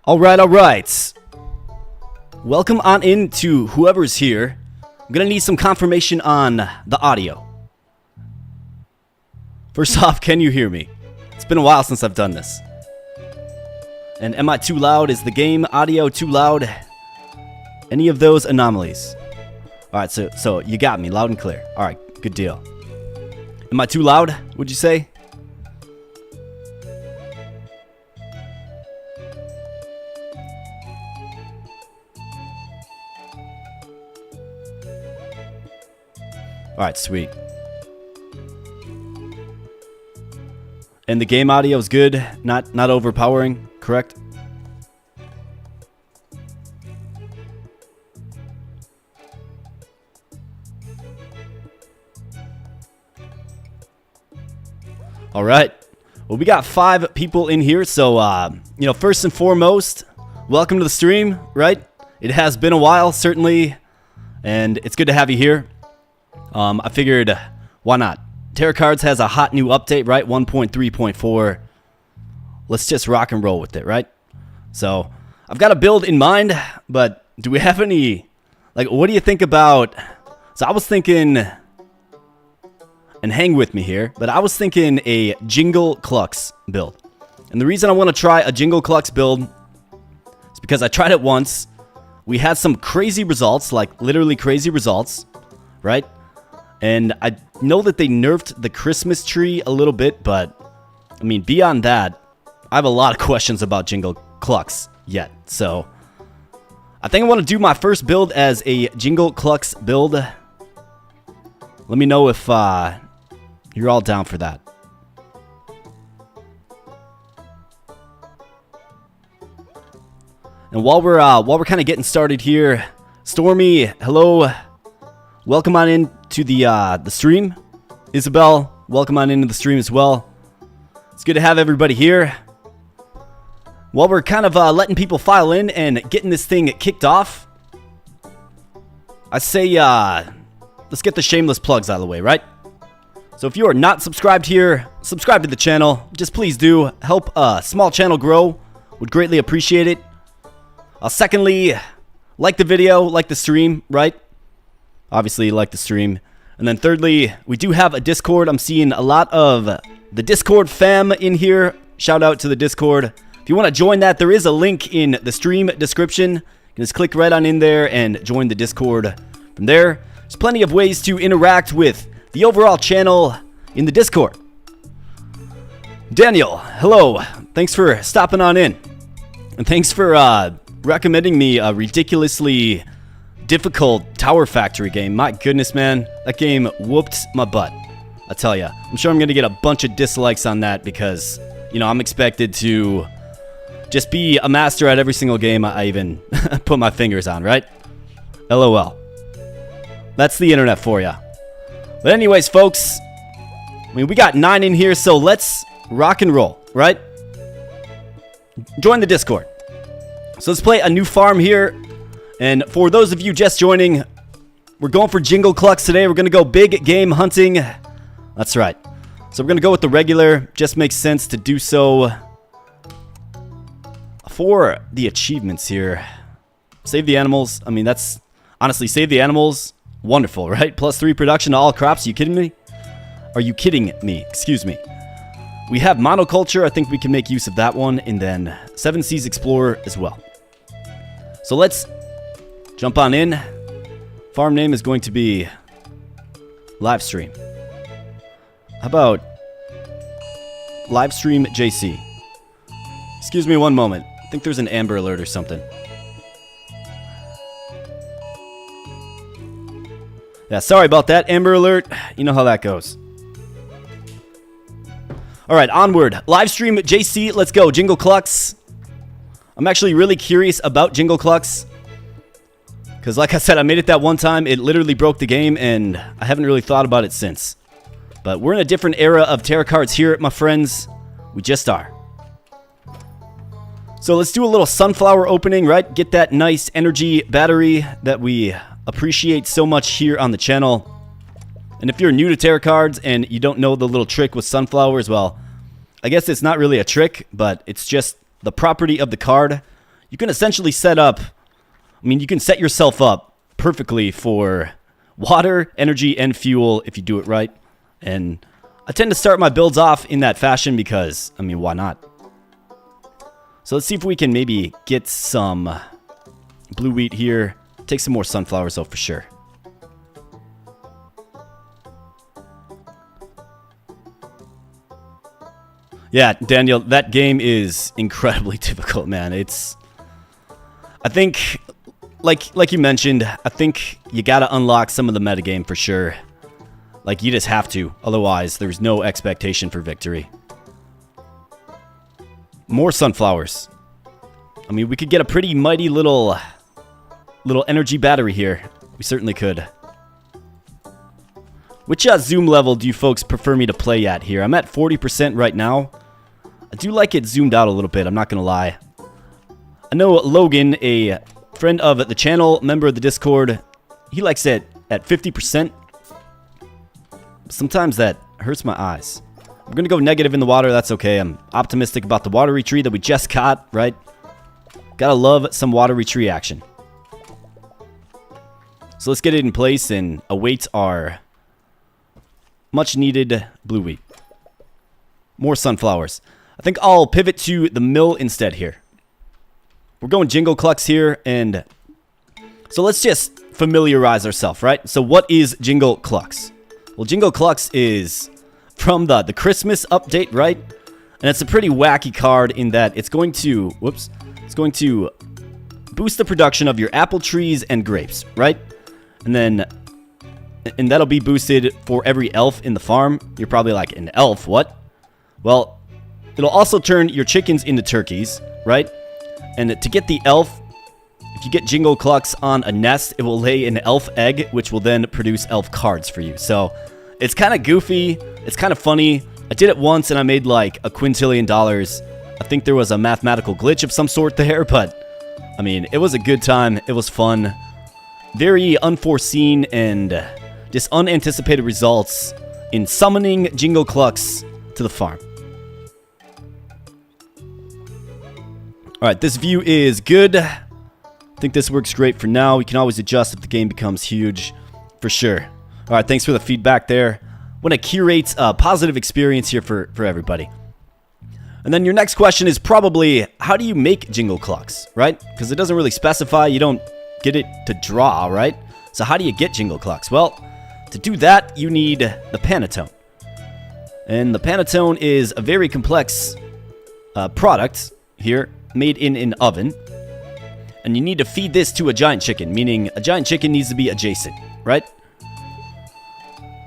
All right. Welcome on in to whoever's here. I'm going to need some confirmation on the audio. First off, can you hear me? It's been a while since I've done this. And am I too loud? Is the game audio too loud? Any of those anomalies? All right, so you got me loud and clear. All right, good deal. Am I too loud, would you say? All right, sweet. And the game audio is good, not overpowering, correct? All right. Well, we got 5 people in here, so first and foremost, welcome to the stream, right? It has been a while, certainly, and it's good to have you here. I figured, why not? Terracards has a hot new update, right? 1.3.4. Let's just rock and roll with it, right? So, I've got a build in mind, but do we have any, what do you think about, so I was thinking, and hang with me here, but I was thinking a Jingle Clucks build. And the reason I want to try a Jingle Clucks build is because I tried it once. We had some crazy results, literally crazy results, right? And I know that they nerfed the Christmas tree a little bit, but, I mean, beyond that, I have a lot of questions about Jingle Clucks yet. So, I think I want to do my first build as a Jingle Clucks build. Let me know if you're all down for that. And while we're kind of getting started here, Stormy, hello. Welcome on in to the stream. Isabel, welcome on into the stream as well. It's good to have everybody here. While we're kind of letting people file in and getting this thing kicked off, I say let's get the shameless plugs out of the way, right? So if you are not subscribed here, subscribe to the channel. Just please do. Help a small channel grow. Would greatly appreciate it. Secondly, like the video, like the stream, right? Obviously, like the stream. And then thirdly, we do have a Discord. I'm seeing a lot of the Discord fam in here. Shout out to the Discord. If you want to join that, there is a link in the stream description. You can just click right on in there and join the Discord. From there, there's plenty of ways to interact with the overall channel in the Discord. Daniel, hello. Thanks for stopping on in. And thanks for recommending me a ridiculously difficult Tower Factory game. My goodness, man. That game whooped my butt. I tell ya. I'm sure I'm going to get a bunch of dislikes on that because, I'm expected to just be a master at every single game I even put my fingers on, right? LOL. That's the internet for ya. But anyways, folks, we got 9 in here, so let's rock and roll, right? Join the Discord. So let's play a new farm here. And for those of you just joining, we're going for Jingle Clucks today. We're going to go big game hunting. That's right. So we're going to go with the regular. Just makes sense to do so. For the achievements here, save the animals. I mean, that's honestly, save the animals. Wonderful, right? +3 production to all crops. Are you kidding me? Are you kidding me? Excuse me. We have monoculture. I think we can make use of that one. And then 7 Seas Explorer as well. So let's jump on in. Farm name is going to be livestream. How about livestream JC? Excuse me one moment. I think there's an Amber Alert or something. Yeah, sorry about that, Amber Alert. You know how that goes. All right, onward. Livestream JC, let's go. Jingle Clucks. I'm actually really curious about Jingle Clucks. Because like I said, I made it that one time. It literally broke the game, and I haven't really thought about it since. But we're in a different era of Terracards here, my friends. We just are. So let's do a little sunflower opening, right? Get that nice energy battery that we appreciate so much here on the channel. And if you're new to Terracards and you don't know the little trick with sunflowers, well, I guess it's not really a trick, but it's just the property of the card. you can essentially set up, I mean, you can set yourself up perfectly for water, energy, and fuel if you do it right. And I tend to start my builds off in that fashion because, I mean, why not? So let's see if we can maybe get some blue wheat here. Take some more sunflowers though for sure. Yeah, Daniel, that game is incredibly difficult, man. It's, I think, like you mentioned, I think you gotta unlock some of the metagame for sure. Like, you just have to. Otherwise, there's no expectation for victory. More sunflowers. I mean, we could get a pretty mighty little energy battery here. We certainly could. Which zoom level do you folks prefer me to play at here? I'm at 40% right now. I do like it zoomed out a little bit, I'm not going to lie. I know Logan, a friend of the channel, member of the Discord, he likes it at 50%. Sometimes that hurts my eyes. We're going to go negative in the water, that's okay. I'm optimistic about the watery tree that we just caught, right? Gotta love some watery tree action. So let's get it in place and await our much needed blue wheat. More sunflowers. I think I'll pivot to the mill instead here. We're going Jingle Clucks here, and so let's just familiarize ourselves, right? So what is Jingle Clucks? Well, Jingle Clucks is from the Christmas update, right? And it's a pretty wacky card in that it's going to, it's going to boost the production of your apple trees and grapes, right? And that'll be boosted for every elf in the farm. You're probably like, an elf, what? Well, it'll also turn your chickens into turkeys, right? And to get the elf, if you get Jingle Clucks on a nest, it will lay an elf egg, which will then produce elf cards for you. So it's kind of goofy. It's kind of funny. I did it once and I made like $1 quintillion. I think there was a mathematical glitch of some sort there, but I mean, it was a good time. It was fun. Very unforeseen and just unanticipated results in summoning Jingle Clucks to the farm. Alright, this view is good. I think this works great for now. We can always adjust if the game becomes huge, for sure. Alright, thanks for the feedback there. Want to curate a positive experience here for everybody. And then your next question is probably, how do you make Jingle Clucks, right? Because it doesn't really specify. You don't get it to draw, right? So how do you get Jingle Clucks? Well, to do that, you need the Panatone. And the Panatone is a very complex product here, made in an oven. And you need to feed this to a giant chicken, meaning a giant chicken needs to be adjacent, right?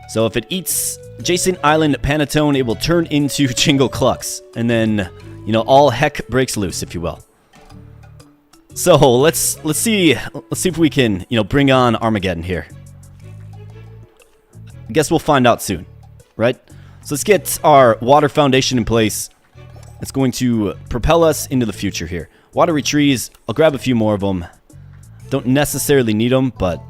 So if it eats adjacent island Panatone, it will turn into Jingle Clucks. And then, you know, all heck breaks loose, if you will. So let's see if we can, you know, bring on Armageddon here. I guess we'll find out soon, right? So let's get our water foundation in place. It's going to propel us into the future here. Watery trees, I'll grab a few more of them. Don't necessarily need them, but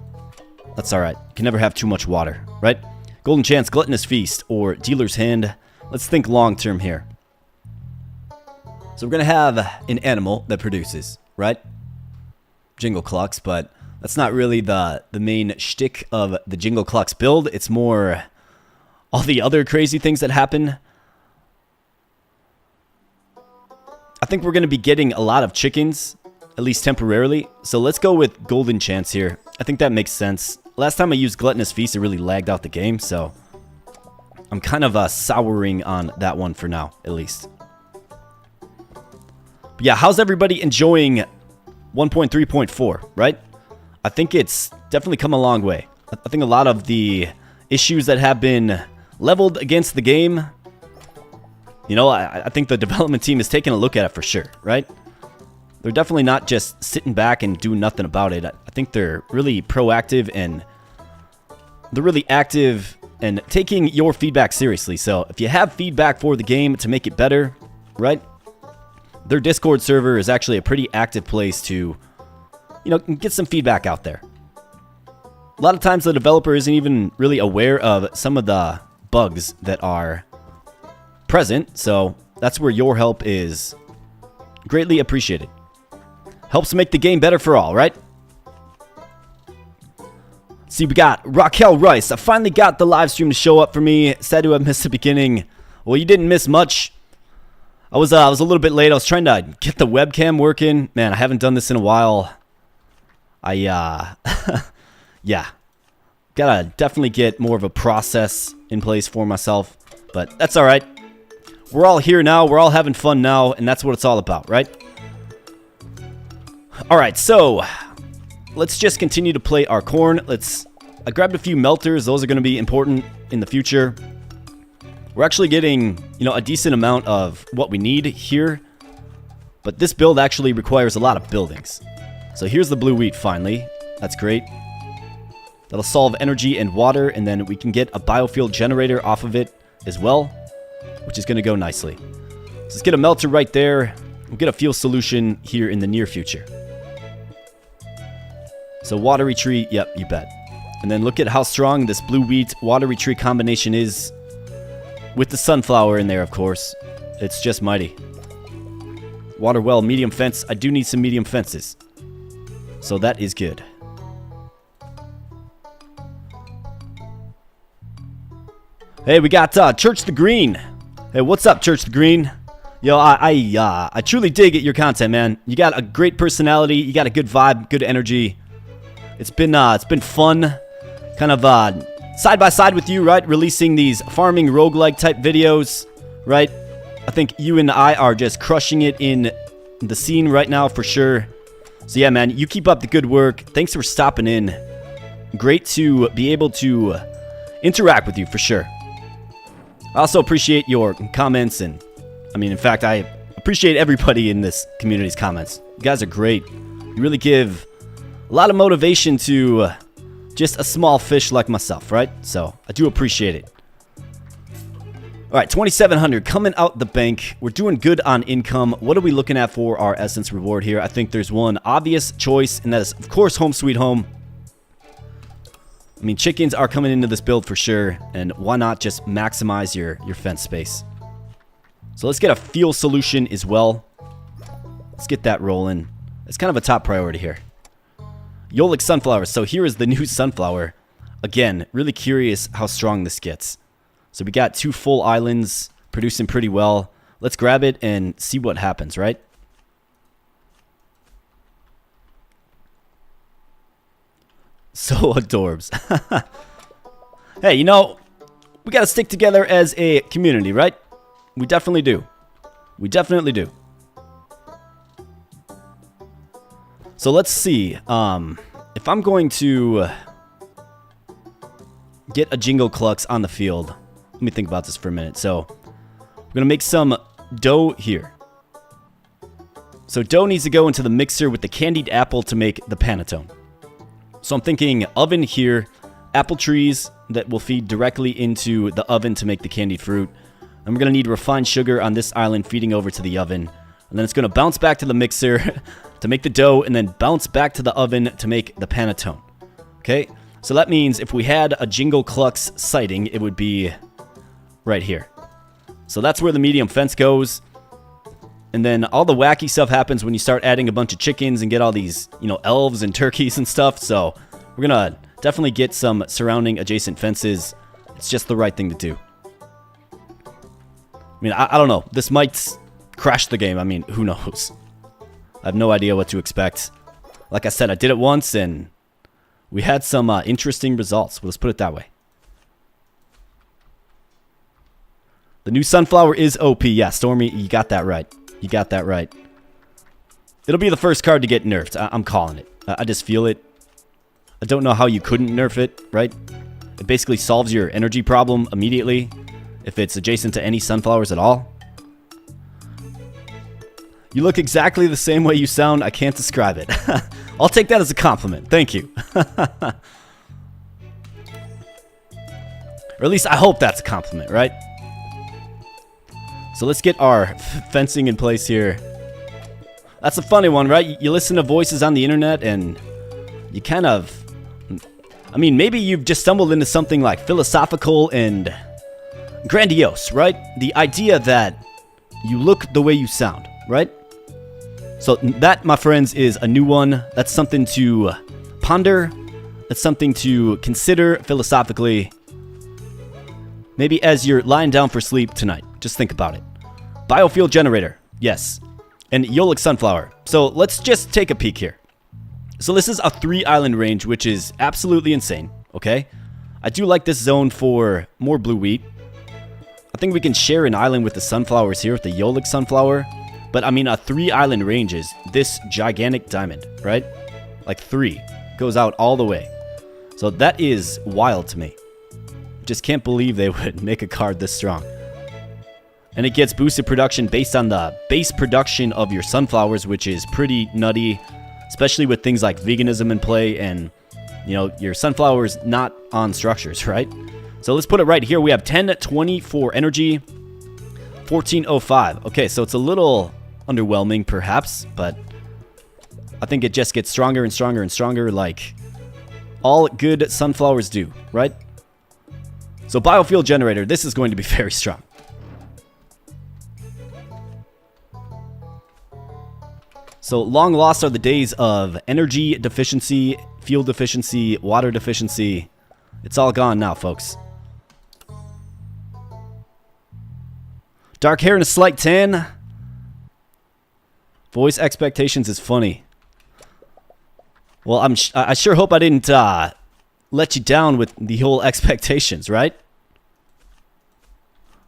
that's alright. Can never have too much water, right? Golden Chance, Gluttonous Feast, or Dealer's Hand. Let's think long term here. So we're going to have an animal that produces, right? Jingle Clucks, but that's not really the main shtick of the Jingle Clucks build. It's more all the other crazy things that happen. I think we're going to be getting a lot of chickens, at least temporarily. So let's go with Golden Chance here. I think that makes sense. Last time I used Gluttonous Feast, it really lagged out the game, so I'm kind of souring on that one for now, at least. But yeah, how's everybody enjoying 1.3.4, right? I think it's definitely come a long way. I think a lot of the issues that have been leveled against the game, you know, I think the development team is taking a look at it for sure, right? They're definitely not just sitting back and doing nothing about it. I think they're really proactive and they're really active and taking your feedback seriously. So if you have feedback for the game to make it better, right? Their Discord server is actually a pretty active place to, you know, get some feedback out there. A lot of times the developer isn't even really aware of some of the bugs that are present. So that's where your help is greatly appreciated. Helps make the game better for all, right? See, we got Raquel Rice. I finally got the live stream to show up for me. Sad to have missed the beginning. Well, you didn't miss much. I was a little bit late. I was trying to get the webcam working. Man, I haven't done this in a while. Yeah. Gotta definitely get more of a process in place for myself. But that's alright. We're all here now. We're all having fun now. And that's what it's all about, right? Alright, so let's just continue to play our corn. I grabbed a few melters. Those are going to be important in the future. We're actually getting, a decent amount of what we need here. But this build actually requires a lot of buildings. So here's the blue wheat finally. That's great. That'll solve energy and water, and then we can get a biofuel generator off of it as well, which is going to go nicely. So let's get a melter right there. We'll get a fuel solution here in the near future. So watery tree, yep, you bet. And then look at how strong this blue wheat watery tree combination is with the sunflower in there, of course. It's just mighty. Water well, medium fence. I do need some medium fences. So that is good. Hey, we got Church the Green. Hey, what's up, Church the Green? Yo, I truly dig at your content, man. You got a great personality. You got a good vibe, good energy. It's been fun, kind of side by side with you, right? Releasing these farming roguelike type videos, right? I think you and I are just crushing it in the scene right now for sure. So yeah, man, you keep up the good work. Thanks for stopping in. Great to be able to interact with you for sure. I also appreciate your comments, and in fact, I appreciate everybody in this community's comments. You guys are great. You really give a lot of motivation to just a small fish like myself, right? So I do appreciate it. All right, 2,700 coming out the bank. We're doing good on income. What are we looking at for our essence reward here? I think there's one obvious choice, and that is, of course, home sweet home. Chickens are coming into this build for sure, and why not just maximize your fence space? So let's get a fuel solution as well. Let's get that rolling. It's kind of a top priority here. Yolik sunflower. So here is the new sunflower. Again, really curious how strong this gets. So we got 2 full islands producing pretty well. Let's grab it and see what happens, right? So adorbs. Hey, we got to stick together as a community, right? We definitely do. We definitely do. So let's see. If I'm going to get a Jingle Clucks on the field, let me think about this for a minute. So we're going to make some dough here. So dough needs to go into the mixer with the candied apple to make the panettone. So I'm thinking oven here, apple trees that will feed directly into the oven to make the candied fruit. And we're going to need refined sugar on this island feeding over to the oven. And then it's going to bounce back to the mixer to make the dough, and then bounce back to the oven to make the panettone. Okay, so that means if we had a Jingle Clucks sighting, it would be right here. So that's where the medium fence goes. And then all the wacky stuff happens when you start adding a bunch of chickens and get all these, elves and turkeys and stuff. So we're going to definitely get some surrounding adjacent fences. It's just the right thing to do. I don't know. This might crash the game. Who knows? I have no idea what to expect. Like I said, I did it once, and we had some interesting results. Well, let's put it that way. The new sunflower is OP. Yeah, Stormy, you got that right. You got that right. It'll be the first card to get nerfed. I'm calling it. I just feel it. I don't know how you couldn't nerf it, right? It basically solves your energy problem immediately if it's adjacent to any sunflowers at all. You look exactly the same way you sound. I can't describe it. I'll take that as a compliment. Thank you. Or at least I hope that's a compliment, right? So let's get our fencing in place here. That's a funny one, right? You listen to voices on the internet and you kind of... maybe you've just stumbled into something like philosophical and grandiose, right? The idea that you look the way you sound, right? So that, my friends, is a new one. That's something to ponder. That's something to consider philosophically. Maybe as you're lying down for sleep tonight. Just think about it. Biofuel generator. Yes. And Yolik sunflower. So let's just take a peek here. So this is a 3-island range, which is absolutely insane. Okay? I do like this zone for more blue wheat. I think we can share an island with the sunflowers here, with the Yolik sunflower. But I mean, a 3-island range is this gigantic diamond, right? Like 3. Goes out all the way. So that is wild to me. Just can't believe they would make a card this strong. And it gets boosted production based on the base production of your sunflowers, which is pretty nutty, especially with things like veganism in play and, you know, your sunflowers not on structures, right? So let's put it right here. We have 1020 for energy, 1405. Okay, so it's a little underwhelming perhaps, but I think it just gets stronger and stronger and stronger, like all good sunflowers do, right? So biofuel generator, this is going to be very strong. So long lost are the days of energy deficiency, fuel deficiency, water deficiency. It's all gone now, folks. Dark hair and a slight tan. Voice expectations is funny. Well, I sure hope I didn't let you down with the whole expectations, right?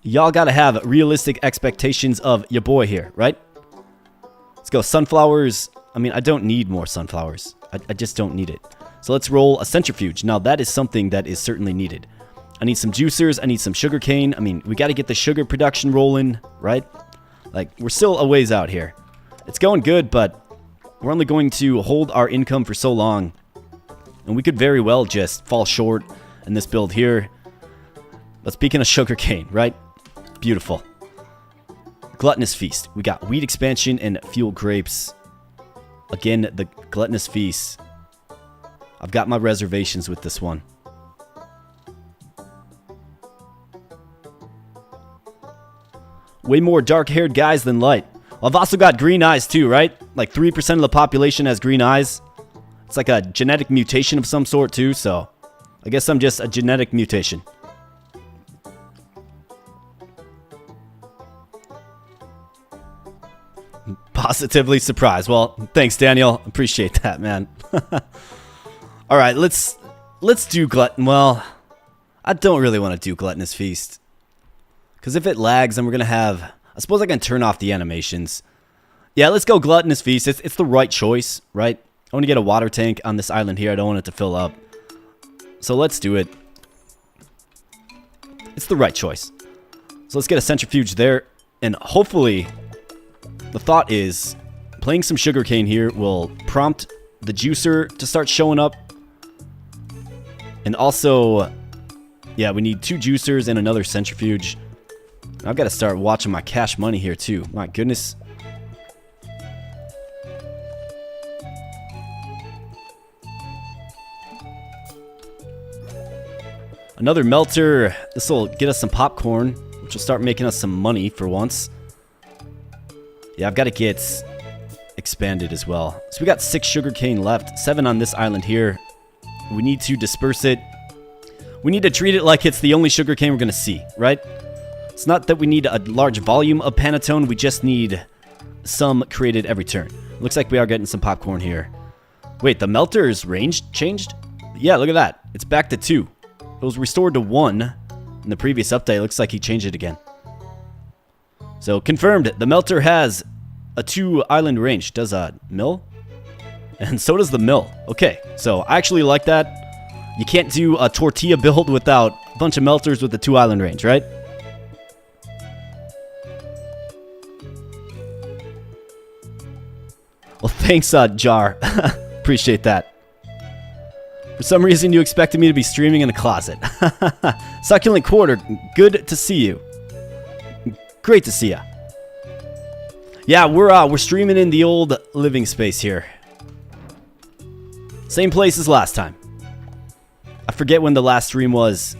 Y'all gotta have realistic expectations of your boy here, right? Let's go. Sunflowers. I mean, I don't need more sunflowers. I just don't need it. So let's roll a centrifuge. Now, that is something that is certainly needed. I need some juicers. I need some sugarcane. I mean, we got to get the sugar production rolling, right? Like, we're still a ways out here. It's going good, but we're only going to hold our income for so long. And we could very well just fall short in this build here. But speaking of sugarcane, right? Beautiful. Gluttonous Feast. We got wheat expansion and fuel grapes. Again, the Gluttonous Feast. I've got my reservations with this one. Way more dark-haired guys than light. Well, I've also got green eyes too, right? Like 3% of the population has green eyes. It's like a genetic mutation of some sort too, so I guess I'm just a genetic mutation. Positively surprised. Well, thanks, Daniel. Appreciate that, man. All right, let's do glutton. Well, I don't really want to do Gluttonous Feast, because if it lags, then we're gonna have. I suppose I can turn off the animations. Yeah, let's go Gluttonous Feast. It's the right choice, right? I want to get a water tank on this island here. I don't want it to fill up, so let's do it. It's the right choice. So let's get a centrifuge there, and hopefully. The thought is, playing some sugarcane here will prompt the juicer to start showing up. And also, yeah, we need 2 juicers and another centrifuge. I've got to start watching my cash money here too. My goodness. Another melter. This will get us some popcorn, which will start making us some money for once. Yeah, I've got to get expanded as well. So we got 6 sugarcane left, 7 on this island here. We need to disperse it. We need to treat it like it's the only sugarcane we're going to see, right? It's not that we need a large volume of Pantone. We just need some created every turn. Looks like we are getting some popcorn here. Wait, the melter's range changed? Yeah, look at that. It's back to 2. It was restored to 1 in the previous update. Looks like he changed it again. So, confirmed, the melter has a 2-island range. Does a mill? And so does the mill. Okay, so I actually like that. You can't do a tortilla build without a bunch of melters with the 2-island range, right? Well, thanks, Jar. Appreciate that. For some reason, you expected me to be streaming in a closet. Succulent Quarter, good to see you. Great to see ya. Yeah, we're streaming in the old living space here. Same place as last time. I forget when the last stream was.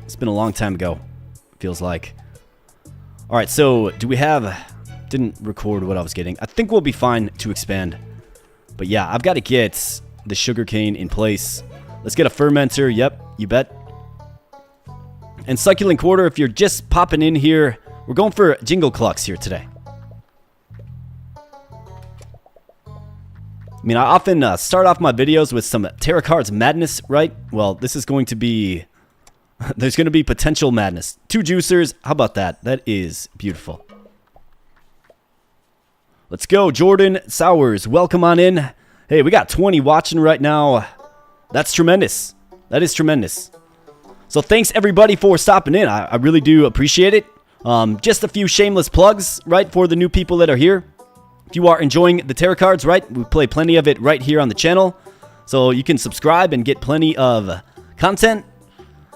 It's been a long time ago, feels like. All right, so do we have Didn't record what I was getting. I think we'll be fine to expand. But yeah, I've got to get the sugarcane in place. Let's get a fermenter. Yep, you bet. And succulent quarter, if you're just popping in here, we're going for Jingle Clucks here today. I mean, I often start off my videos with some Terracards Madness, right? Well, this is going to be... there's going to be potential madness. 2 juicers. How about that? That is beautiful. Let's go, Jordan Sowers. Welcome on in. Hey, we got 20 watching right now. That's tremendous. That is tremendous. So thanks, everybody, for stopping in. I really do appreciate it. Just a few shameless plugs, right, for the new people that are here. If you are enjoying the tarot cards, right, we play plenty of it right here on the channel. So you can subscribe and get plenty of content.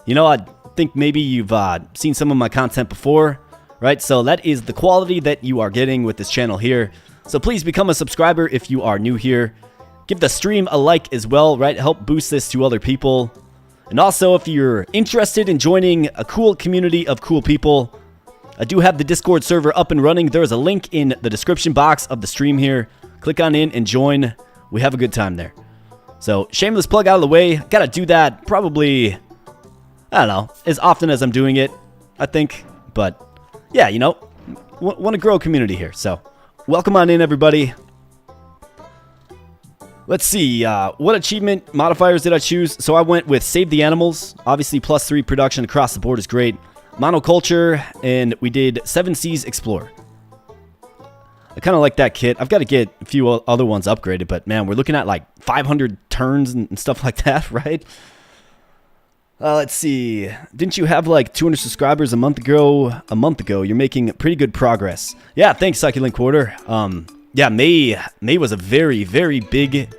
You know, I think maybe you've seen some of my content before, right? So that is the quality that you are getting with this channel here. So please become a subscriber if you are new here. Give the stream a like as well, right? Help boost this to other people. And also, if you're interested in joining a cool community of cool people, I do have the Discord server up and running. There is a link in the description box of the stream here. Click on in and join. We have a good time there. So, shameless plug out of the way. Gotta do that probably, I don't know, as often as I'm doing it, I think. But, yeah, you know, want to grow a community here. So, welcome on in, everybody. Let's see, what achievement modifiers did I choose? So I went with Save the Animals. Obviously, +3 production across the board is great. Monoculture, and we did 7 Seas Explore. I kind of like that kit. I've got to get a few other ones upgraded, but man, we're looking at like 500 turns and stuff like that, right? Let's see. Didn't you have like 200 subscribers a month ago? You're making pretty good progress. Yeah, thanks, Succulent Quarter. Yeah, May was a very, very big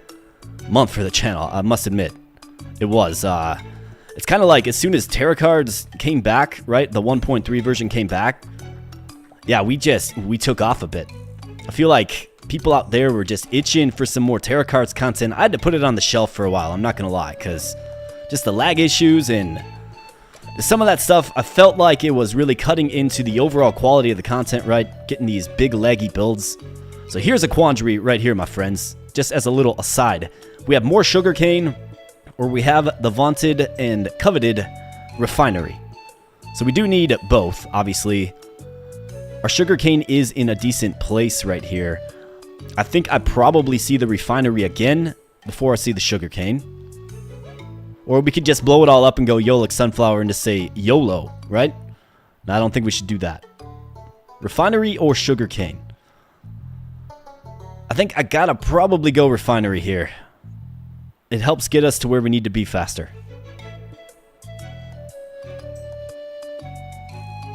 month for the channel, I must admit. It was. It's kind of like as soon as Terracards came back, right? The 1.3 version came back. Yeah, we took off a bit. I feel like people out there were just itching for some more Terracards content. I had to put it on the shelf for a while, I'm not going to lie, because just the lag issues and some of that stuff, I felt like it was really cutting into the overall quality of the content, right? Getting these big laggy builds. So here's a quandary right here, my friends. Just as a little aside. We have more sugarcane, or we have the vaunted and coveted refinery. So we do need both, obviously. Our sugarcane is in a decent place right here. I think I probably see the refinery again before I see the sugarcane. Or we could just blow it all up and go Yolix Sunflower and just say YOLO, right? No, I don't think we should do that. Refinery or sugarcane? I think I gotta probably go refinery here. It helps get us to where we need to be faster.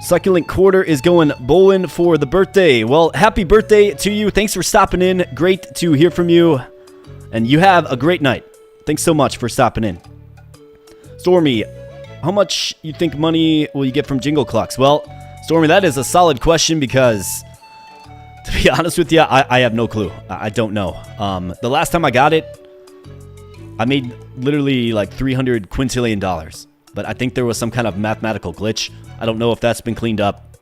Succulent Quarter is going bowling for the birthday. Well, happy birthday to you. Thanks for stopping in. Great to hear from you. And you have a great night. Thanks so much for stopping in. Stormy, how much you think money will you get from Jingle Clucks? Well, Stormy, that is a solid question because... to be honest with you, I have no clue. I don't know. The last time I got it, I made literally like $300 quintillion. But I think there was some kind of mathematical glitch. I don't know if that's been cleaned up.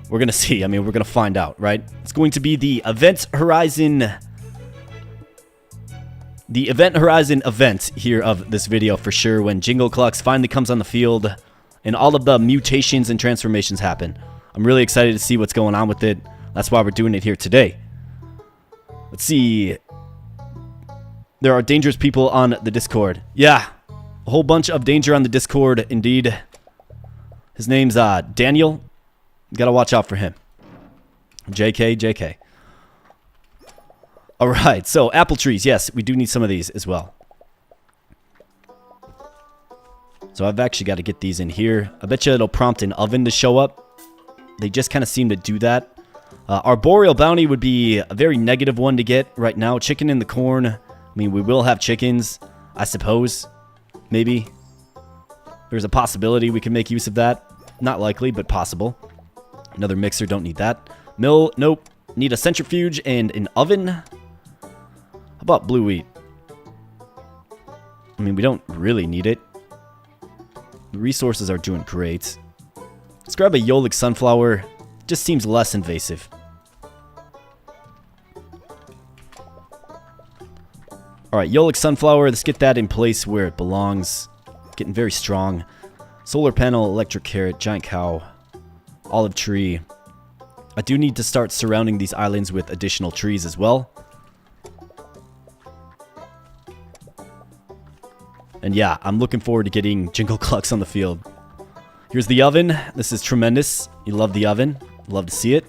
We're going to see. I mean, we're going to find out, right? It's going to be the Event Horizon... the Event Horizon event here of this video for sure when Jingle Clucks finally comes on the field and all of the mutations and transformations happen. I'm really excited to see what's going on with it. That's why we're doing it here today. Let's see. There are dangerous people on the Discord. Yeah, a whole bunch of danger on the Discord, indeed. His name's Daniel. Gotta watch out for him. JK. Alright, so apple trees. Yes, we do need some of these as well. So I've actually got to get these in here. I bet you it'll prompt an oven to show up. They just kind of seem to do that. Arboreal bounty would be a very negative one to get right now. Chicken in the corn. I mean, we will have chickens, I suppose. Maybe. There's a possibility we can make use of that. Not likely, but possible. Another mixer, don't need that. Mill, nope. Need a centrifuge and an oven. How about blue wheat? I mean, we don't really need it. The resources are doing great. Let's grab a Yolix sunflower. Just seems less invasive. Alright, Yolik Sunflower. Let's get that in place where it belongs. Getting very strong. Solar Panel, Electric Carrot, Giant Cow, Olive Tree. I do need to start surrounding these islands with additional trees as well. And yeah, I'm looking forward to getting Jingle Clucks on the field. Here's the oven. This is tremendous. You love the oven. Love to see it.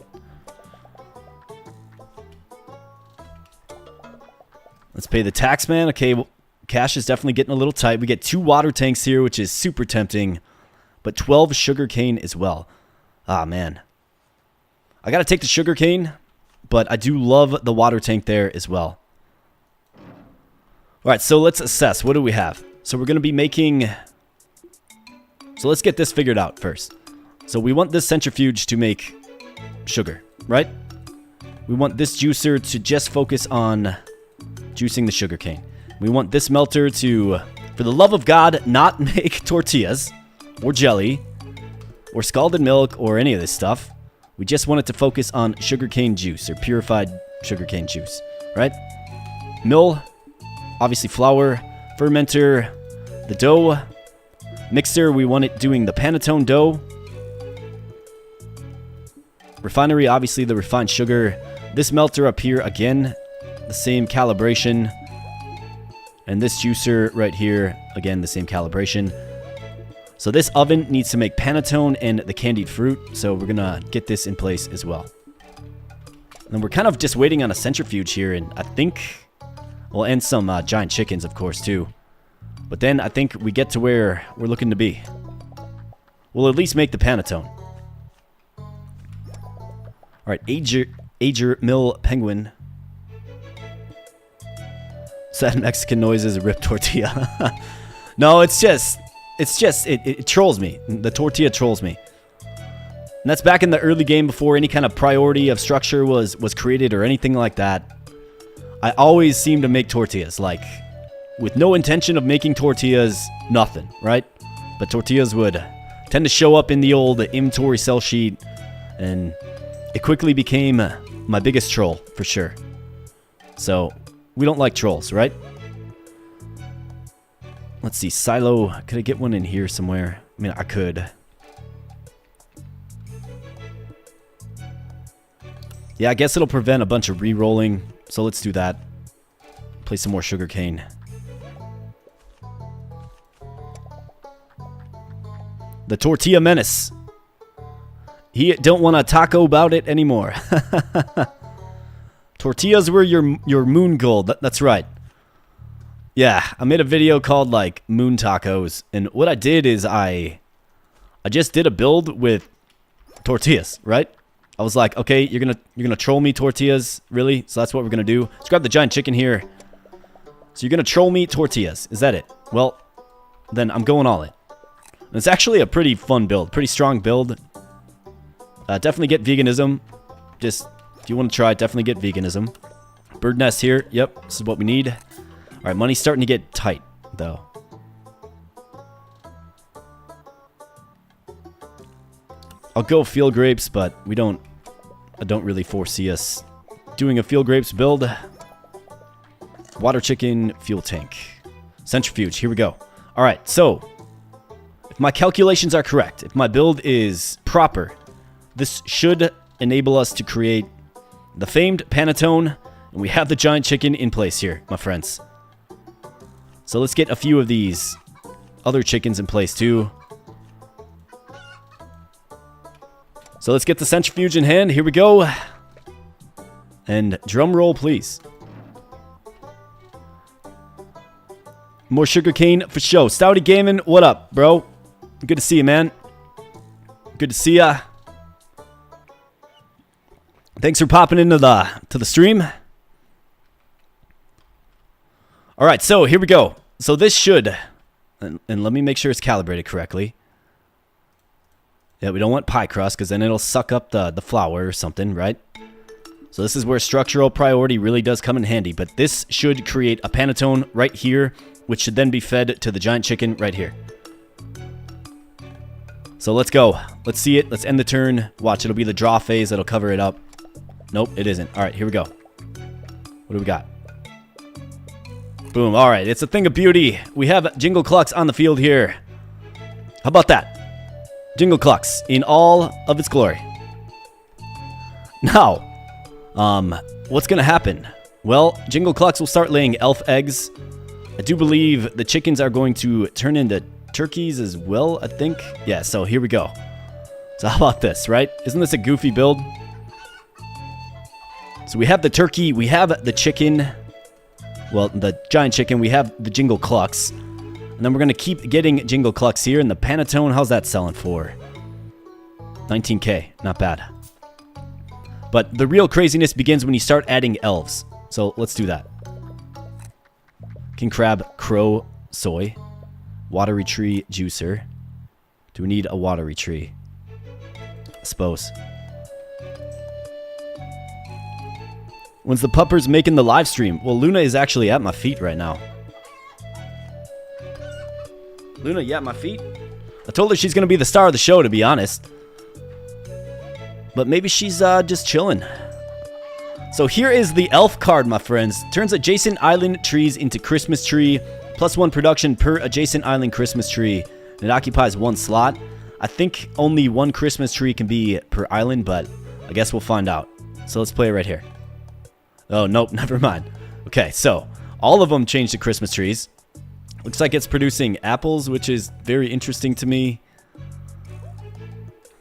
Let's pay the tax man. Okay, well, cash is definitely getting a little tight. We get 2 water tanks here, which is super tempting. But 12 sugarcane as well. Ah, man. I gotta take the sugarcane, but I do love the water tank there as well. Alright, so let's assess. What do we have? So we're gonna be making... So let's get this figured out first. So we want this centrifuge to make sugar, right? We want this juicer to just focus on juicing the sugarcane. We want this melter to, for the love of God, not make tortillas or jelly or scalded milk or any of this stuff. We just want it to focus on sugarcane juice or purified sugarcane juice, right? Mill, obviously flour, fermenter, the dough, mixer, we want it doing the panettone dough. Refinery, obviously the refined sugar. This melter up here, again, the same calibration. And this juicer right here, again, the same calibration. So this oven needs to make panettone and the candied fruit. So we're going to get this in place as well. And we're kind of just waiting on a centrifuge here. And I think we'll end some giant chickens, of course, too. But then I think we get to where we're looking to be. We'll at least make the panettone. Alright, Ager Mill Penguin. Sad Mexican noises, rip tortilla. No, it trolls me. The tortilla trolls me. And that's back in the early game before any kind of priority of structure was created or anything like that. I always seem to make tortillas, like, with no intention of making tortillas, nothing, right? But tortillas would tend to show up in the old inventory sell sheet, and it quickly became my biggest troll, for sure. So, we don't like trolls, right? Let's see, silo. Could I get one in here somewhere? I mean, I could. Yeah, I guess it'll prevent a bunch of re-rolling. So let's do that. Place some more sugarcane. The Tortilla Menace. He don't want to taco about it anymore. Tortillas were your moon gold. That's right. Yeah, I made a video called, like, Moon Tacos, and what I did is I just did a build with tortillas, right? I was like, okay, you're gonna troll me tortillas, really? So that's what we're gonna do. Let's grab the giant chicken here. So you're gonna troll me tortillas, is that it? Well, then I'm going all in. And it's actually a pretty fun build, pretty strong build. Definitely get veganism. Just, if you want to try it, definitely get veganism. Bird nest here, yep, this is what we need. Alright, money's starting to get tight, though. I'll go field grapes, but I don't really foresee us doing a field grapes build. Water chicken, fuel tank. Centrifuge, here we go. Alright, so, if my calculations are correct, if my build is proper, this should enable us to create the famed panettone, and we have the giant chicken in place here, my friends. So let's get a few of these other chickens in place too. So let's get the centrifuge in hand. Here we go. And drum roll, please. More sugarcane for show. Stouty Gaming, what up, bro? Good to see you, man. Good to see ya. Thanks for popping into the stream. All right, so here we go. So this should, and let me make sure it's calibrated correctly. Yeah, we don't want pie crust because then it'll suck up the flour or something, right? So this is where structural priority really does come in handy. But this should create a panettone right here, which should then be fed to the giant chicken right here. So let's go. Let's see it. Let's end the turn. Watch, it'll be the draw phase that'll cover it up. Nope, it isn't. All right, here we go. What do we got? Boom. All right. It's a thing of beauty. We have Jingle Clucks on the field here. How about that? Jingle Clucks in all of its glory. Now, what's going to happen? Well, Jingle Clucks will start laying elf eggs. I do believe the chickens are going to turn into turkeys as well, I think. Yeah, so here we go. So how about this, right? Isn't this a goofy build? So we have the turkey, we have the chicken. Well, the giant chicken, we have the Jingle Clucks. And then we're going to keep getting Jingle Clucks here. And the Panettone, how's that selling for? 19K, not bad. But the real craziness begins when you start adding elves. So let's do that. King crab, crow, soy. Watery tree, juicer. Do we need a watery tree? I suppose. When's the puppers making the live stream? Well, Luna is actually at my feet right now. Luna, you at my feet? I told her she's going to be the star of the show, to be honest. But maybe she's just chilling. So here is the elf card, my friends. Turns adjacent island trees into Christmas tree. +1 production per adjacent island Christmas tree. And it occupies 1 slot. I think only 1 Christmas tree can be per island, but I guess we'll find out. So let's play it right here. Oh, nope, never mind. Okay, so all of them change to Christmas trees. Looks like it's producing apples, which is very interesting to me.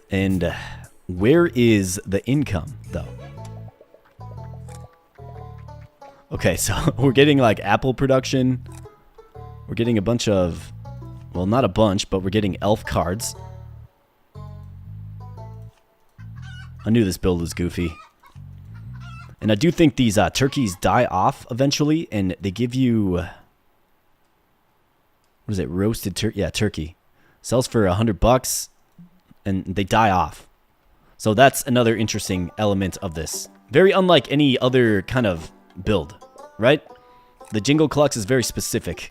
And where is the income, though? Okay, so we're getting like apple production. We're getting a bunch of, well, not a bunch, but we're getting elf cards. I knew this build was goofy. And I do think these turkeys die off eventually, and they give you, what is it, roasted turkey? Yeah, turkey. Sells for $100, and they die off. So that's another interesting element of this. Very unlike any other kind of build, right? The Jingle Clucks is very specific.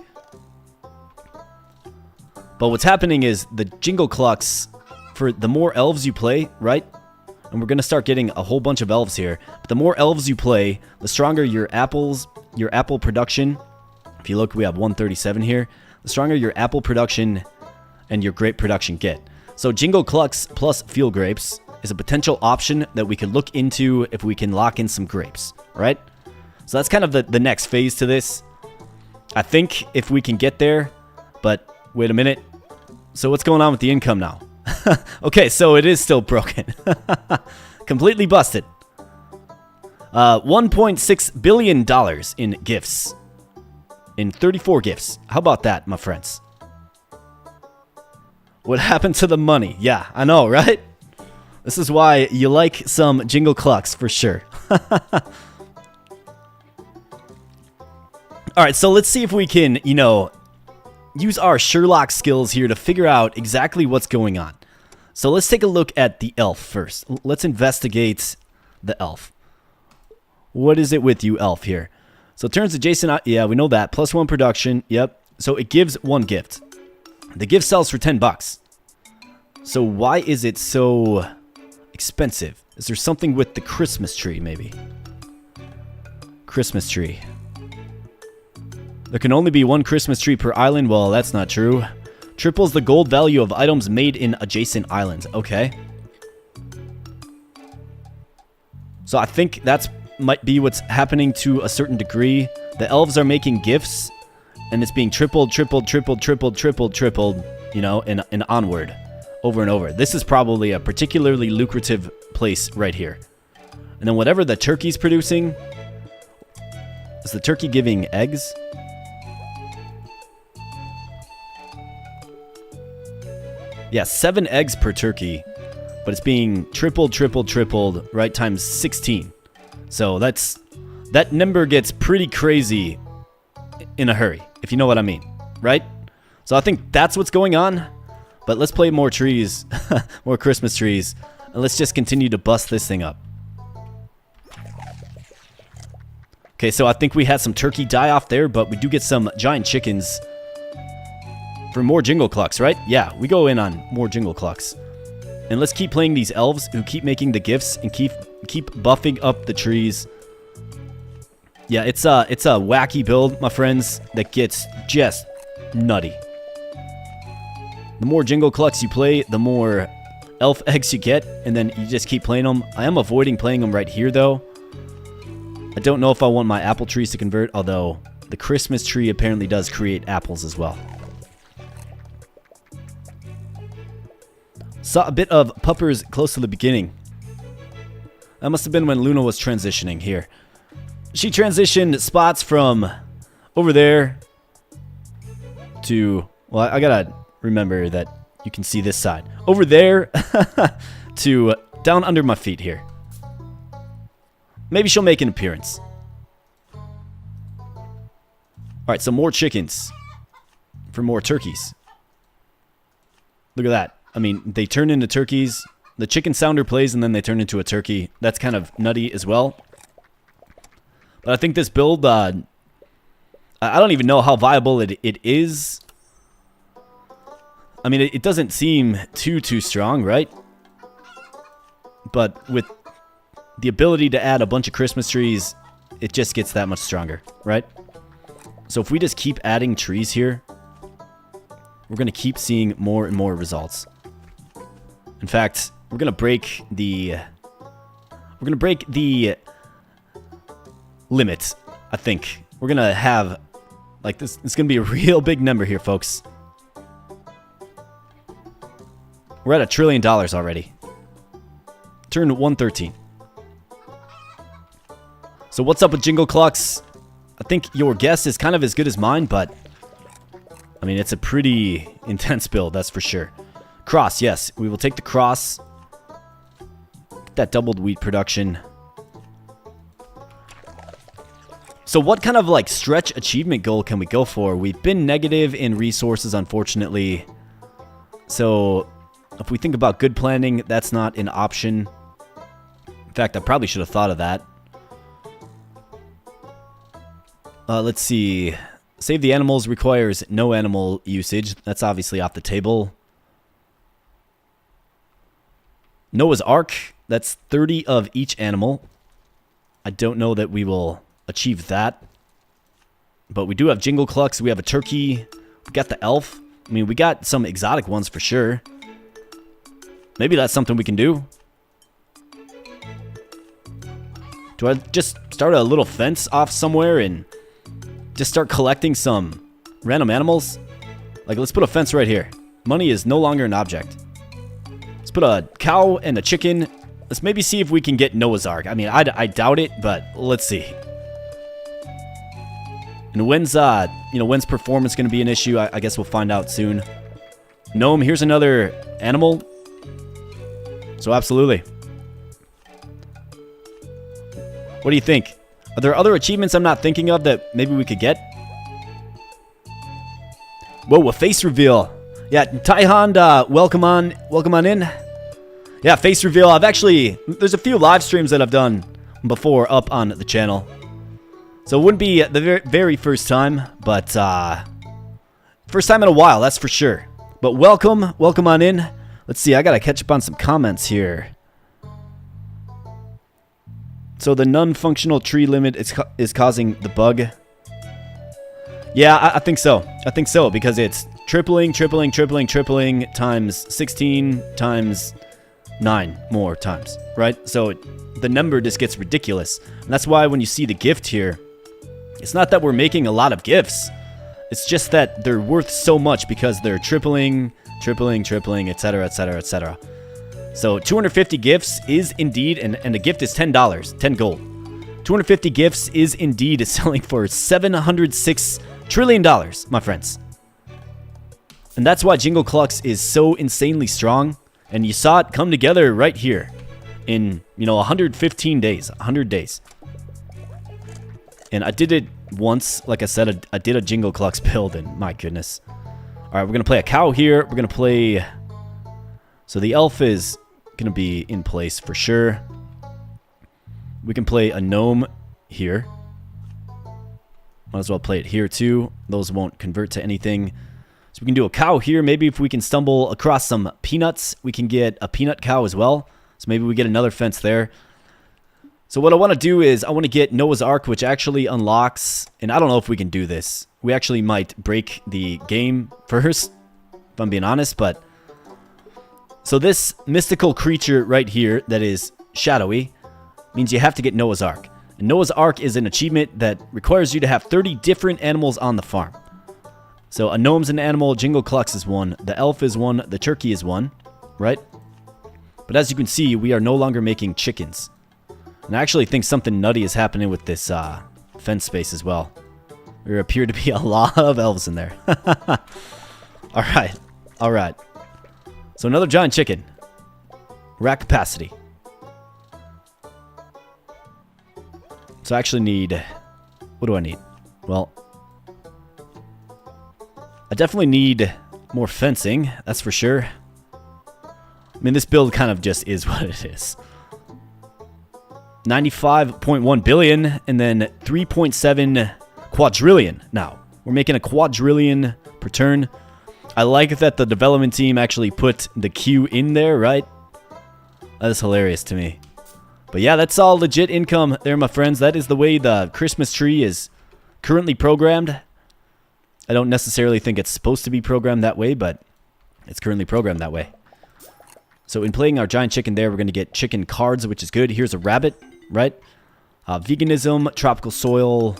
But what's happening is the Jingle Clucks, for the more elves you play, right? And we're going to start getting a whole bunch of elves here. But the more elves you play, the stronger your apple production. If you look, we have 137 here. The stronger your apple production and your grape production get. So Jingle Clucks plus field grapes is a potential option that we could look into if we can lock in some grapes, right? So that's kind of the next phase to this. I think if we can get there, but wait a minute. So what's going on with the income now? Okay, so it is still broken. Completely busted. $1.6 billion in gifts. In 34 gifts. How about that, my friends? What happened to the money? Yeah, I know, right? This is why you like some Jingle Clucks for sure. Alright, so let's see if we can, use our Sherlock skills here to figure out exactly what's going on. So let's take a look at the elf first. Let's investigate the elf. What is it with you, elf, here? So it turns adjacent... Yeah, we know that. +1 production. Yep. So it gives 1 gift. The gift sells for $10. So why is it so expensive? Is there something with the Christmas tree, maybe? Christmas tree. There can only be 1 Christmas tree per island. Well, that's not true. Triples the gold value of items made in adjacent islands. Okay. So I think that's might be what's happening to a certain degree. The elves are making gifts, and it's being tripled, and onward. Over and over. This is probably a particularly lucrative place right here. And then whatever the turkey's producing... Is the turkey giving eggs? Yeah, 7 eggs per turkey, but it's being tripled, right, times 16. So that number gets pretty crazy in a hurry, if you know what I mean, right? So I think that's what's going on, but let's play more trees, more Christmas trees, and let's just continue to bust this thing up. Okay, so I think we had some turkey die off there, but we do get some giant chickens. For more Jingle Clucks, right? Yeah, we go in on more Jingle Clucks. And let's keep playing these elves who keep making the gifts and keep buffing up the trees. Yeah, it's a wacky build, my friends, that gets just nutty. The more Jingle Clucks you play, the more elf eggs you get, and then you just keep playing them. I am avoiding playing them right here, though. I don't know if I want my apple trees to convert, although the Christmas tree apparently does create apples as well. Saw a bit of puppers close to the beginning. That must have been when Luna was transitioning here. She transitioned spots from over there to... Well, I gotta remember that you can see this side. Over there to down under my feet here. Maybe she'll make an appearance. Alright, so more chickens for more turkeys. Look at that. I mean, they turn into turkeys. The chicken sounder plays and then they turn into a turkey. That's kind of nutty as well. But I think this build, I don't even know how viable it is. I mean, it doesn't seem too strong, right? But with the ability to add a bunch of Christmas trees, it just gets that much stronger, right? So if we just keep adding trees here, we're going to keep seeing more and more results. In fact, we're going to break the limit, I think. We're going to have, like, this. It's going to be a real big number here, folks. We're at $1 trillion already. Turn 113. So what's up with Jingle Clucks? I think your guess is kind of as good as mine, but I mean, it's a pretty intense build, that's for sure. Cross, yes. We will take the cross. Get that doubled wheat production. So what kind of like stretch achievement goal can we go for? We've been negative in resources, unfortunately. So if we think about good planning, that's not an option. In fact, I probably should have thought of that. Let's see. Save the animals requires no animal usage. That's obviously off the table. Noah's Ark. That's 30 of each animal. I don't know that we will achieve that. But we do have Jingle Clucks. We have a turkey. We got the elf. I mean, we got some exotic ones for sure. Maybe that's something we can do. Do I just start a little fence off somewhere and just start collecting some random animals? Like, let's put a fence right here. Money is no longer an object. Let's put a cow and a chicken. Let's maybe see if we can get Noah's Ark. I mean, I doubt it, but let's see. And when's performance going to be an issue? I guess we'll find out soon. Gnome, here's another animal. So absolutely. What do you think? Are there other achievements I'm not thinking of that maybe we could get? Whoa, a face reveal. Yeah, Taihan, welcome on in. Yeah, face reveal. There's a few live streams that I've done before up on the channel. So it wouldn't be the very first time, but first time in a while, that's for sure. But welcome on in. Let's see, I gotta catch up on some comments here. So the non-functional tree limit is causing the bug. Yeah, I think so. I think so, because it's tripling times 16 times 9 more times, right? So the number just gets ridiculous. And that's why when you see the gift here, it's not that we're making a lot of gifts. It's just that they're worth so much because they're tripling, etc., etc., etc. So 250 gifts is indeed, and the gift is $10, 10 gold. 250 gifts is indeed selling for $706 trillion, my friends. And that's why Jingle Clucks is so insanely strong. And you saw it come together right here in, 115 days, 100 days. And I did it once, like I said, I did a Jingle Clucks build, and my goodness. All right, we're going to play a cow here. We're going to play... So the elf is going to be in place for sure. We can play a gnome here. Might as well play it here too. Those won't convert to anything. So we can do a cow here. Maybe if we can stumble across some peanuts, we can get a peanut cow as well. So maybe we get another fence there. So what I want to do is I want to get Noah's Ark, which actually unlocks, and I don't know if we can do this. We actually might break the game first, if I'm being honest, but... So this mystical creature right here that is shadowy means you have to get Noah's Ark. And Noah's Ark is an achievement that requires you to have 30 different animals on the farm. So a gnome's an animal, Jingle Clucks is one, the elf is one, the turkey is one, right? But as you can see, we are no longer making chickens. And I actually think something nutty is happening with this fence space as well. There appear to be a lot of elves in there. Alright, alright. So another giant chicken. Rack capacity. So I actually need... What do I need? Well, I definitely need more fencing, that's for sure. I mean, this build kind of just is what it is. 95.1 billion and then 3.7 quadrillion. Now, we're making a quadrillion per turn. I like that the development team actually put the Q in there, right? That is hilarious to me. But yeah, that's all legit income there, my friends. That is the way the Christmas tree is currently programmed. I don't necessarily think it's supposed to be programmed that way, but it's currently programmed that way. So in playing our giant chicken there, we're going to get chicken cards, which is good. Here's a rabbit, right? Veganism, tropical soil.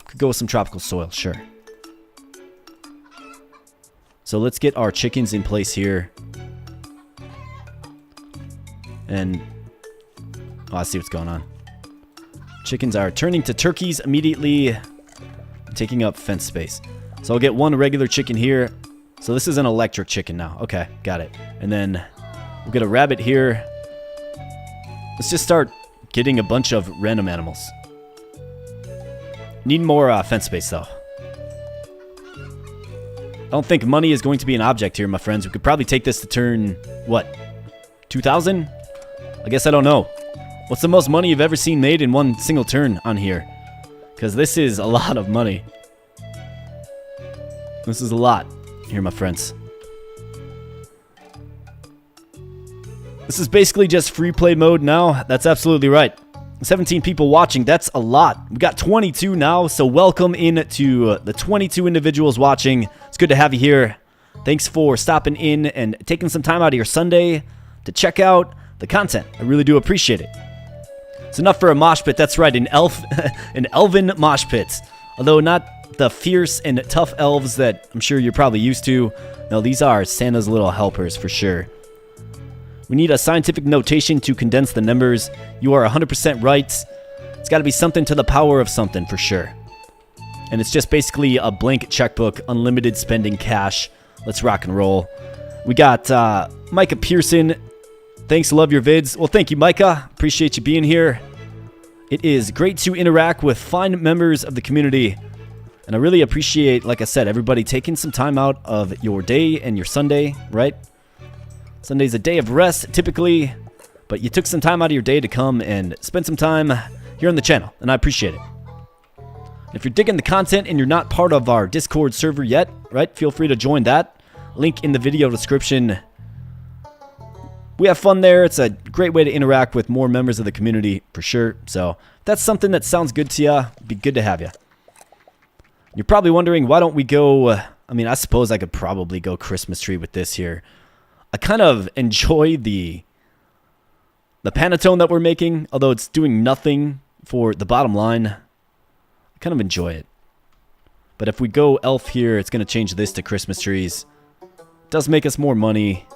Could go with some tropical soil, sure. So let's get our chickens in place here. And... oh, I see what's going on. Chickens are turning to turkeys immediately, taking up fence space. So I'll get one regular chicken here. So this is an electric chicken now. Okay, got it. And then we'll get a rabbit here. Let's just start getting a bunch of random animals. Need more fence space, though. I don't think money is going to be an object here, my friends. We could probably take this to turn, what, 2,000? I guess I don't know. What's the most money you've ever seen made in one single turn on here? Because this is a lot of money. This is a lot here, my friends. This is basically just free play mode now. That's absolutely right. 17 people watching. That's a lot. We got 22 now, so welcome in to the 22 individuals watching. It's good to have you here. Thanks for stopping in and taking some time out of your Sunday to check out the content. I really do appreciate it. It's enough for a mosh pit. That's right, an elven mosh pit. Although not the fierce and tough elves that I'm sure you're probably used to. No, these are Santa's little helpers for sure. We need a scientific notation to condense the numbers. You are 100% right. It's got to be something to the power of something for sure. And it's just basically a blank checkbook, unlimited spending cash. Let's rock and roll. We got Micah Pearson. Thanks, love your vids. Well, thank you, Micah. Appreciate you being here. It is great to interact with fine members of the community. And I really appreciate, like I said, everybody taking some time out of your day and your Sunday, right? Sunday's a day of rest, typically. But you took some time out of your day to come and spend some time here on the channel. And I appreciate it. If you're digging the content and you're not part of our Discord server yet, right? Feel free to join that. Link in the video description. We have fun there. It's a great way to interact with more members of the community, for sure. So, if that's something that sounds good to you, it'd be good to have you. You're probably wondering, why don't we go... I mean, I suppose I could probably go Christmas tree with this here. I kind of enjoy the Pantone that we're making, although it's doing nothing for the bottom line. I kind of enjoy it. But if we go elf here, it's going to change this to Christmas trees. It does make us more money.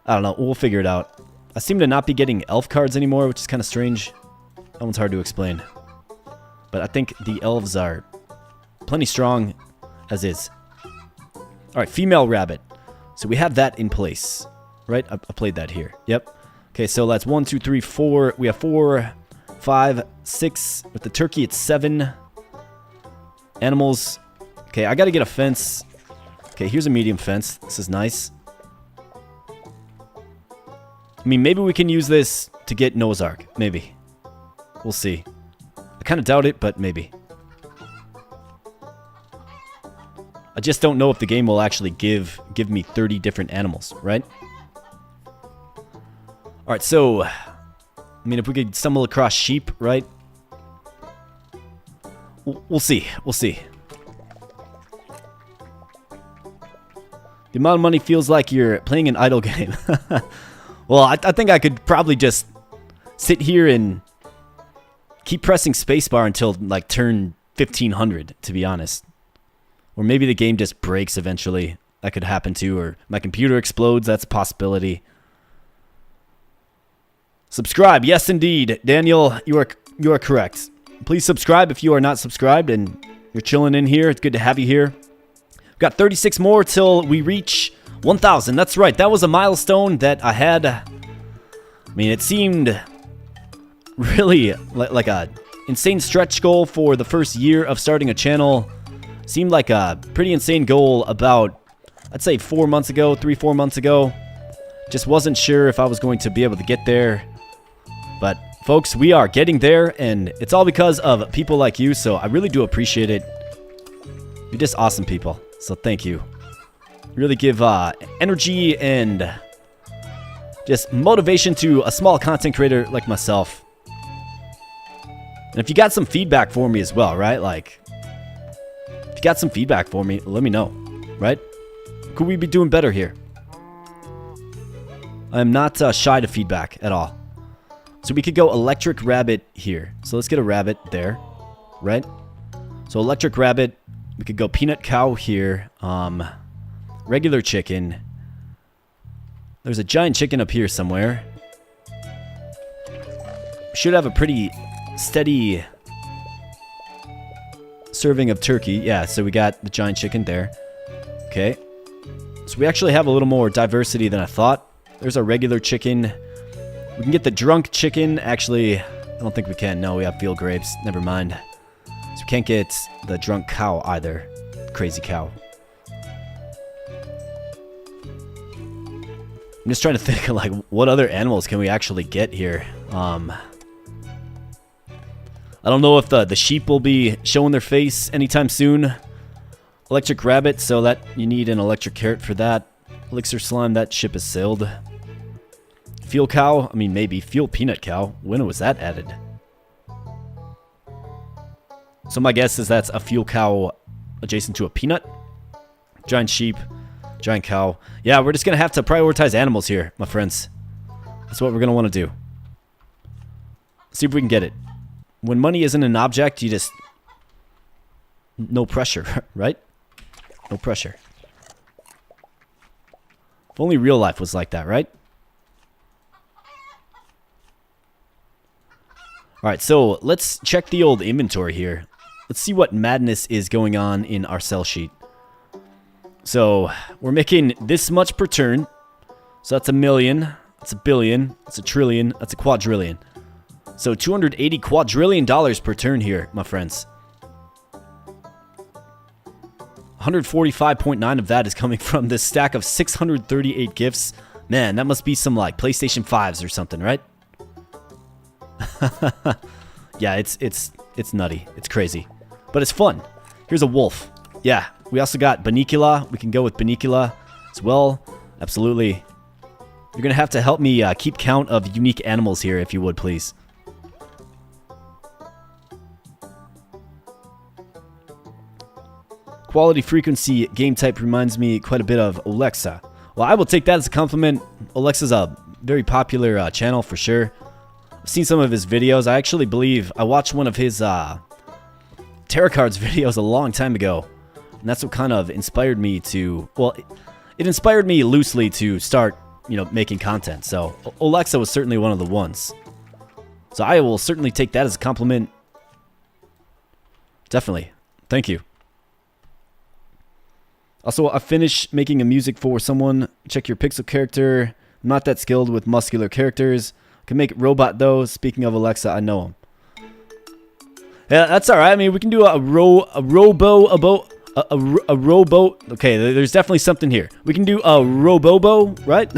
I don't know. We'll figure it out. I seem to not be getting elf cards anymore, which is kind of strange. That one's hard to explain. But I think the elves are plenty strong as is. Alright, female rabbit. So we have that in place. Right? I played that here. Yep. Okay, so that's 1, 2, 3, 4. We have 4, 5, 6. With the turkey, it's 7. Animals. Okay, I gotta get a fence. Okay, here's a medium fence. This is nice. I mean, maybe we can use this to get Noah's Ark. Maybe. We'll see. I kind of doubt it, but maybe. I just don't know if the game will actually give me 30 different animals, right? Alright, so I mean, if we could stumble across sheep, right? We'll see. We'll see. The amount of money feels like you're playing an idle game. Well, I think I could probably just sit here and keep pressing spacebar until, like, turn 1500, to be honest. Or maybe the game just breaks eventually. That could happen too. Or my computer explodes. That's a possibility. Subscribe. Yes, indeed. Daniel, you are correct. Please subscribe if you are not subscribed and you're chilling in here. It's good to have you here. We've got 36 more till we reach 1,000. That's right. That was a milestone that I had. I mean, it seemed really like a insane stretch goal for the first year of starting a channel. Seemed like a pretty insane goal about, I'd say 4 months ago, 3-4 months ago. Just wasn't sure if I was going to be able to get there. But folks, we are getting there, and it's all because of people like you, so I really do appreciate it. You're just awesome people, so thank you. You really give energy and just motivation to a small content creator like myself. And if you got some feedback for me as well, right? Like, if you got some feedback for me, let me know, right? Could we be doing better here? I'm not shy to feedback at all. So we could go electric rabbit here. So let's get a rabbit there, right? So electric rabbit. We could go peanut cow here. Regular chicken. There's a giant chicken up here somewhere. Should have a pretty steady serving of turkey. Yeah, so we got the giant chicken there. Okay. So we actually have a little more diversity than I thought. There's our regular chicken. We can get the drunk chicken. Actually, I don't think we can. No, we have field grapes. Never mind. So we can't get the drunk cow either. Crazy cow. I'm just trying to think of, like, what other animals can we actually get here. I don't know if the sheep will be showing their face anytime soon. Electric rabbit, so that you need an electric carrot for that. Elixir slime, that ship is sailed. Fuel cow, I mean, maybe. Fuel peanut cow. When was that added? So my guess is that's a fuel cow adjacent to a peanut. Giant sheep. Giant cow. Yeah, we're just going to have to prioritize animals here, my friends. That's what we're going to want to do. See if we can get it. When money isn't an object, you just... No pressure, right? No pressure. If only real life was like that, right? Alright, so let's check the old inventory here. Let's see what madness is going on in our sell sheet. So, we're making this much per turn. So that's $1 million. That's $1 billion. That's $1 trillion. That's $1 quadrillion. So $280 quadrillion per turn here, my friends. 145.9 of that is coming from this stack of 638 gifts. Man, that must be some, like, PlayStation 5s or something, right? Yeah, it's nutty. It's crazy. But it's fun. Here's a wolf. Yeah, we also got Banicula. We can go with Banicula as well. Absolutely. You're going to have to help me keep count of unique animals here, if you would, please. Quality, frequency, game type reminds me quite a bit of Alexa. Well, I will take that as a compliment. Alexa's a very popular channel for sure. I've seen some of his videos. I actually believe I watched one of his Terracards videos a long time ago. And that's what kind of inspired me to... Well, it inspired me loosely to start, you know, making content. So, Alexa was certainly one of the ones. So I will certainly take that as a compliment. Definitely. Thank you. Also, I finished making a music for someone. Check your pixel character. I'm not that skilled with muscular characters. Can make robot though. Speaking of Alexa, I know him. Yeah, that's all right. I mean, we can do a robo. Okay, there's definitely something here. We can do a robobo, right?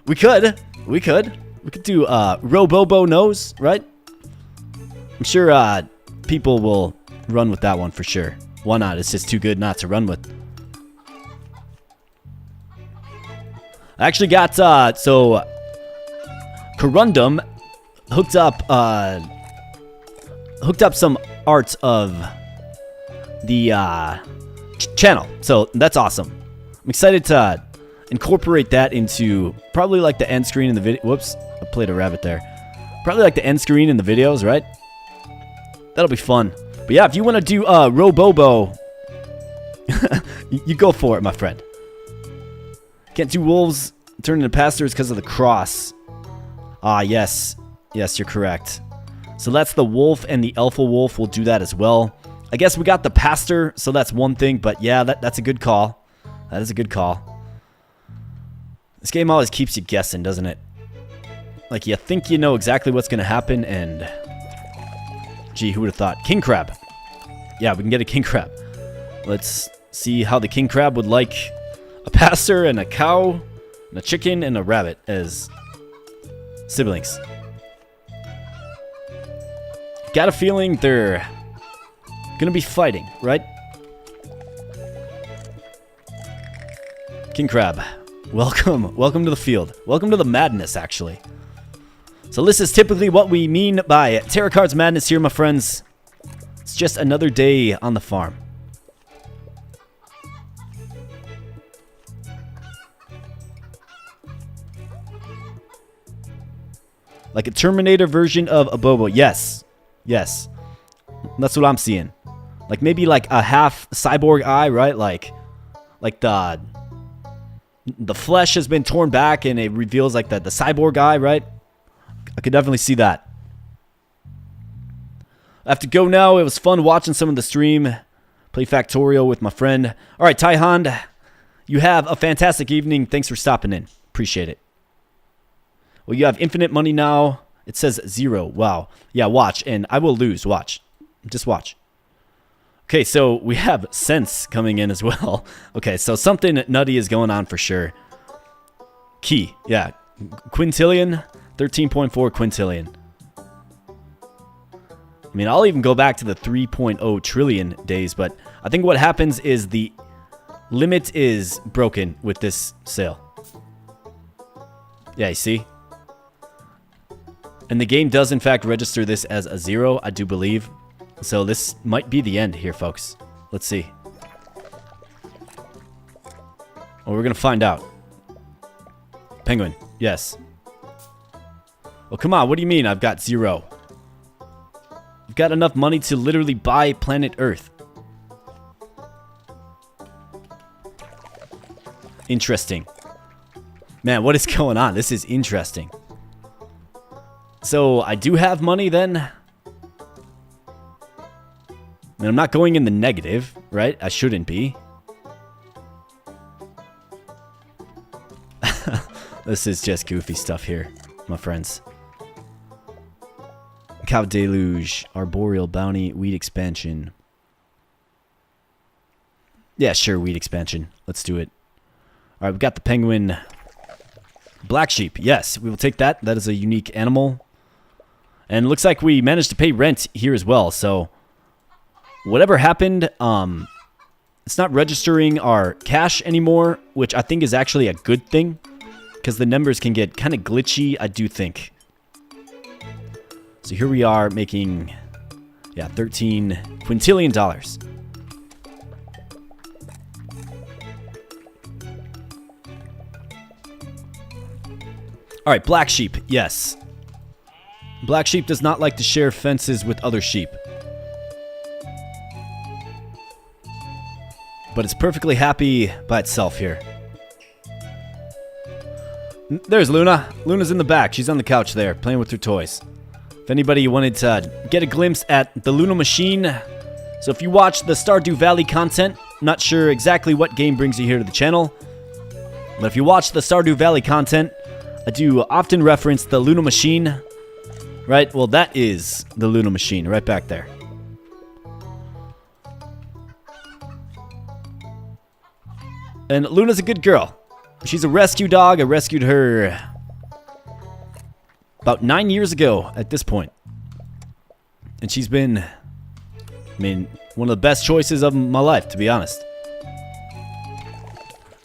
We could do AboboKnows, right? I'm sure people will run with that one for sure. Why not? It's just too good not to run with. I actually got, so, Corundum hooked up some art of the channel, so that's awesome. I'm excited to incorporate that into probably like the end screen in the video. Whoops, I played a rabbit there. Probably like the end screen in the videos, right? That'll be fun. But yeah, if you want to do Robobo, you go for it, my friend. Can't do wolves turn into pastors because of the cross. Ah, yes. Yes, you're correct. So that's the wolf, and the alpha wolf will do that as well. I guess we got the pastor, so that's one thing. But yeah, that's a good call. That is a good call. This game always keeps you guessing, doesn't it? Like, you think you know exactly what's going to happen, and... Gee, who would have thought? King crab. Yeah, we can get a king crab. Let's see how the king crab would like a pastor and a cow and a chicken and a rabbit as siblings. Got a feeling they're gonna be fighting, right? King crab, welcome to the field. Welcome to the madness, actually. So this is typically what we mean by Terracards Madness here, my friends. It's just another day on the farm. Like a Terminator version of Abobo. Yes. Yes. That's what I'm seeing. Like maybe like a half cyborg eye, right? Like the flesh has been torn back and it reveals like the cyborg eye, right? I could definitely see that. I have to go now. It was fun watching some of the stream. Play Factorial with my friend. All right, Tyhond, you have a fantastic evening. Thanks for stopping in. Appreciate it. Well, you have infinite money now. It says 0. Wow. Yeah, watch, and I will lose. Watch. Just watch. Okay, so we have Sense coming in as well. Okay, so something nutty is going on for sure. Key. Yeah. Quintillion. 13.4 quintillion. I mean, I'll even go back to the 3.0 trillion days, but I think what happens is the limit is broken with this sale. Yeah, you see? And the game does, in fact, register this as a 0, I do believe. So this might be the end here, folks. Let's see. Well, we're going to find out. Penguin. Yes. Well, come on. What do you mean I've got 0? You've got enough money to literally buy planet Earth. Interesting. Man, what is going on? This is interesting. So, I do have money then. And I'm not going in the negative, right? I shouldn't be. This is just goofy stuff here, my friends. Cow Deluge, Arboreal Bounty, Weed Expansion. Yeah, sure, Weed Expansion. Let's do it. Alright, we've got the Penguin. Black Sheep, yes, we will take that. That is a unique animal. And it looks like we managed to pay rent here as well, so... Whatever happened, it's not registering our cash anymore, which I think is actually a good thing. Because the numbers can get kind of glitchy, I do think. So here we are making, yeah, 13 quintillion dollars. All right, Black Sheep, yes. Black Sheep does not like to share fences with other sheep. But it's perfectly happy by itself here. There's Luna. Luna's in the back. She's on the couch there, playing with her toys. If anybody wanted to get a glimpse at the Luna machine, so if you watch the Stardew Valley content, not sure exactly what game brings you here to the channel, but if you watch the Stardew Valley content, I do often reference the Luna machine, right? Well, that is the Luna machine right back there. And Luna's a good girl. She's a rescue dog. I rescued her about 9 years ago at this point. And she's been, I mean, one of the best choices of my life, to be honest.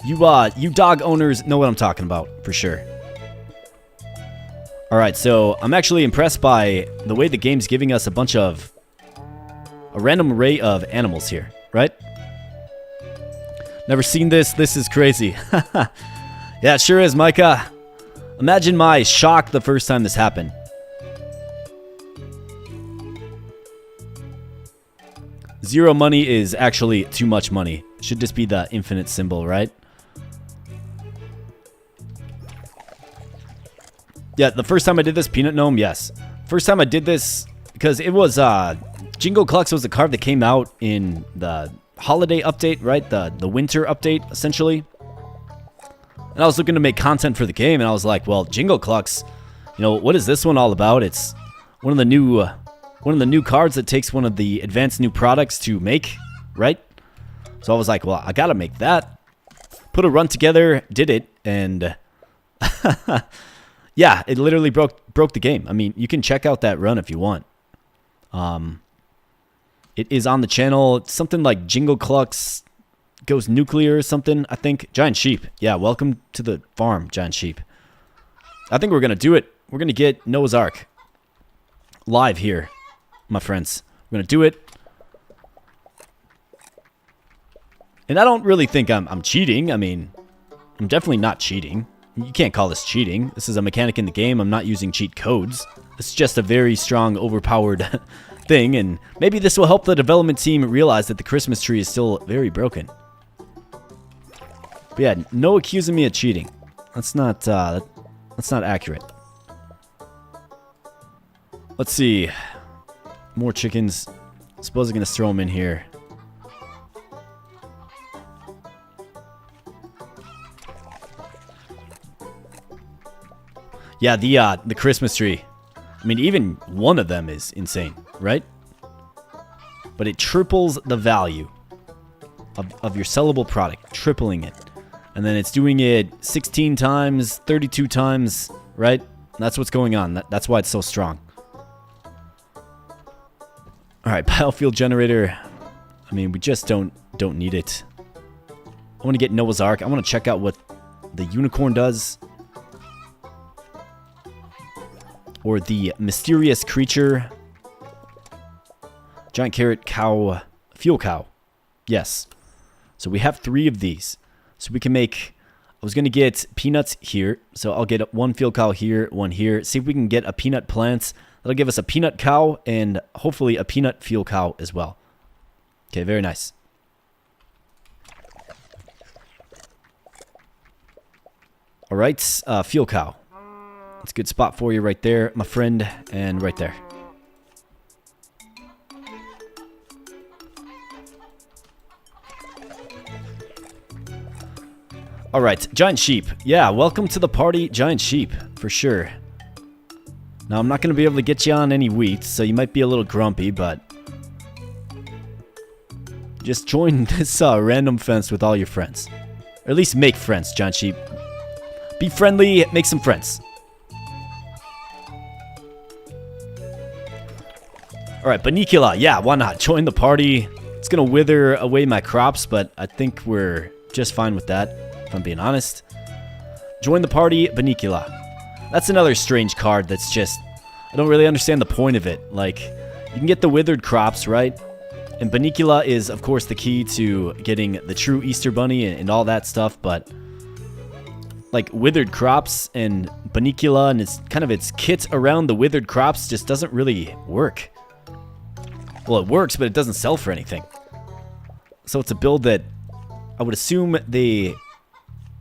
You dog owners know what I'm talking about, for sure. Alright, so I'm actually impressed by the way the game's giving us a random array of animals here, right? Never seen this. This is crazy. Yeah, it sure is, Micah. Imagine my shock the first time this happened. Zero money is actually too much money. Should just be the infinite symbol, right? Yeah, the first time I did this, Peanut Gnome, yes. First time I did this, because it was, Jingle Clucks was a card that came out in the holiday update, right? The winter update, essentially. And I was looking to make content for the game, and I was like, well, Jingle Clucks, you know, what is this one all about? It's one of the new cards that takes one of the advanced new products to make, right? So I was like, well, I gotta make that. Put a run together, did it, and yeah, it literally broke the game. I mean, you can check out that run if you want. It is on the channel. It's something like Jingle Clucks goes nuclear or something, I think. Giant Sheep. Yeah, welcome to the farm, Giant Sheep. I think we're gonna do it. We're gonna get Noah's Ark live here, my friends. We're gonna do it. And I don't really think I'm cheating. I mean, I'm definitely not cheating. You can't call this cheating. This is a mechanic in the game. I'm not using cheat codes. It's just a very strong, overpowered thing. And maybe this will help the development team realize that the Christmas tree is still very broken. But yeah, no accusing me of cheating. That's not accurate. Let's see. More chickens. I suppose I'm going to throw them in here. Yeah, the Christmas tree. I mean, even one of them is insane, right? But it triples the value of your sellable product, tripling it. And then it's doing it 16 times, 32 times, right? That's what's going on. That's why it's so strong. All right, biofuel generator. I mean, we just don't need it. I want to get Noah's Ark. I want to check out what the unicorn does. Or the mysterious creature. Giant carrot cow. Fuel cow. Yes. So we have 3 of these. So we can make... I was going to get peanuts here. So I'll get 1 fuel cow here, 1 here. See if we can get a peanut plant. That'll give us a peanut cow and hopefully a peanut fuel cow as well. Okay, very nice. Alright, fuel cow. That's a good spot for you right there, my friend, and right there. Alright, Giant Sheep. Yeah, welcome to the party, Giant Sheep, for sure. Now, I'm not going to be able to get you on any wheat, so you might be a little grumpy, but... just join this random fence with all your friends. Or at least make friends, Giant Sheep. Be friendly, make some friends. Alright, Banicula. Yeah, why not? Join the party. It's going to wither away my crops, but I think we're just fine with that, if I'm being honest. Join the party, Banicula. That's another strange card that's just... I don't really understand the point of it. Like, you can get the withered crops, right? And Banicula is, of course, the key to getting the true Easter Bunny and all that stuff, but... like, withered crops and Banicula and it's kind of its kit around the withered crops just doesn't really work. Well, it works, but it doesn't sell for anything. So it's a build that I would assume they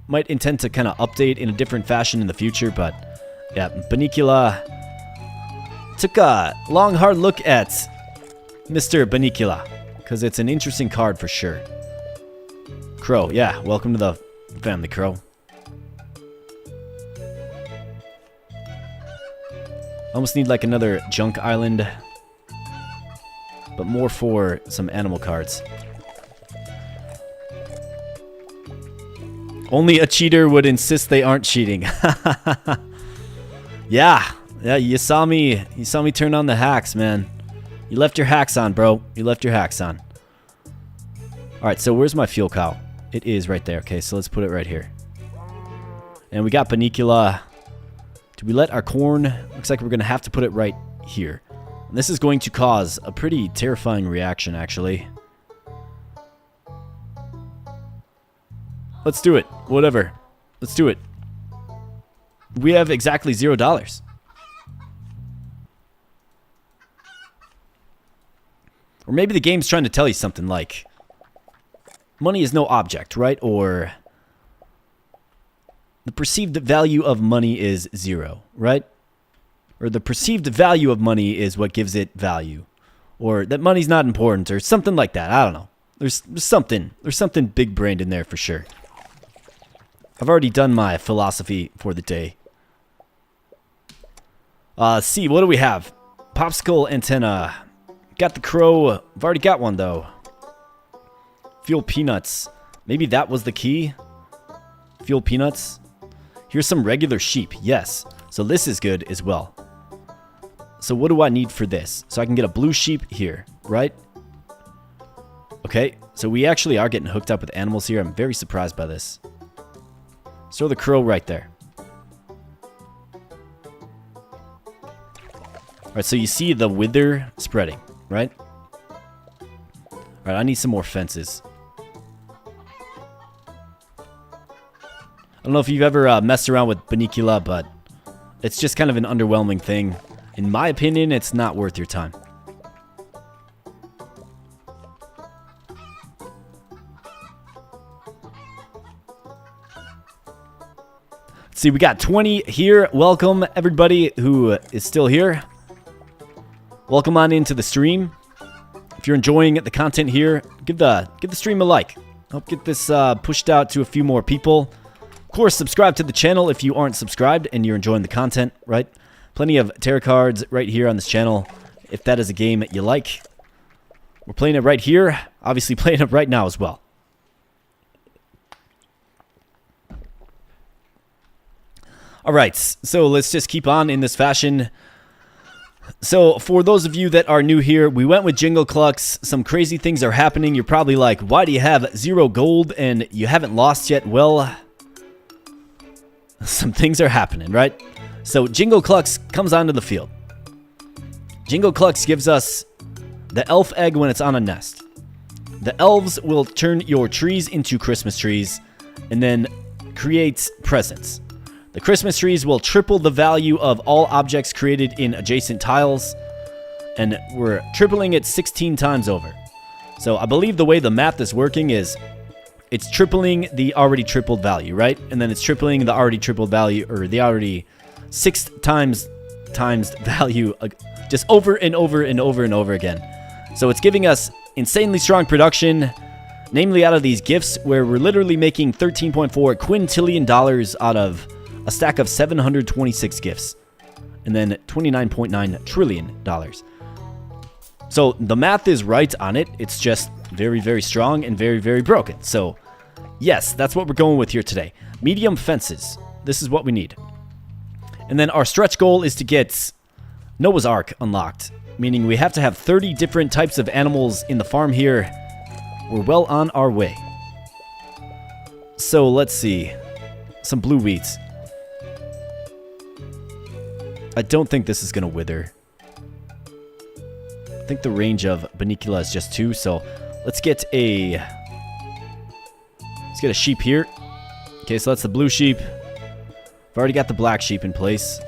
might intend to kind of update in a different fashion in the future, but yeah, Banicula took a long, hard look at Mr. Banicula, because it's an interesting card for sure. Crow, yeah, welcome to the family, Crow. Almost need like another junk island, but more for some animal cards. Only a cheater would insist they aren't cheating. Yeah, you saw me turn on the hacks, man. You left your hacks on, bro. You left your hacks on. All right, so where's my fuel cow? It is right there. Okay, so let's put it right here. And we got Banicula Do we let our corn... Looks like we're going to have to put it right here. And this is going to cause a pretty terrifying reaction, actually. Let's do it. Whatever. Let's do it. We have exactly $0. Or maybe the game's trying to tell you something like... Money is no object, right? Or... The perceived value of money is 0, right? Or the perceived value of money is what gives it value. Or that money's not important, or something like that. I don't know. There's something big-brained in there for sure. I've already done my philosophy for the day. See, what do we have? Popsicle antenna. Got the crow. I've already got one, though. Fuel peanuts. Maybe that was the key? Fuel peanuts. Here's some regular sheep. Yes. So this is good as well. So what do I need for this? So I can get a blue sheep here, right? Okay. So we actually are getting hooked up with animals here. I'm very surprised by this. Throw the crow right there. Alright, so you see the wither spreading, right? Alright, I need some more fences. I don't know if you've ever messed around with Bunnicula, but it's just kind of an underwhelming thing. In my opinion, it's not worth your time. Let's see, we got 20 here. Welcome, everybody who is still here. Welcome on into the stream. If you're enjoying the content here, give the stream a like. Help get this pushed out to a few more people. Of course, subscribe to the channel if you aren't subscribed and you're enjoying the content, right? Plenty of Terracards right here on this channel, if that is a game you like. We're playing it right here, obviously playing it right now as well. Alright, so let's just keep on in this fashion. So, for those of you that are new here, we went with Jingle Clucks. Some crazy things are happening. You're probably like, why do you have 0 gold and you haven't lost yet? Well, some things are happening, right? So Jingle Clucks comes onto the field. Jingle Clucks gives us the elf egg when it's on a nest. The elves will turn your trees into Christmas trees and then create presents. The Christmas trees will triple the value of all objects created in adjacent tiles, and we're tripling it 16 times over. So I believe the way the math is working is it's tripling the already tripled value, right? And then it's tripling the already tripled value, or the already 6 times value, just over and over and over and over again. So it's giving us insanely strong production, namely out of these gifts, where we're literally making $13.4 quintillion out of a stack of 726 gifts, and then $29.9 trillion. So the math is right on it. It's just very, very strong and very, very broken. So yes, that's what we're going with here today. Medium fences. This is what we need. And then our stretch goal is to get Noah's Ark unlocked, meaning we have to have 30 different types of animals in the farm here. We're well on our way. So let's see. Some blue wheats. I don't think this is going to wither. I think the range of Bunnicula is just 2, so let's get a sheep here. Okay, so that's the blue sheep. I've already got the black sheep in place.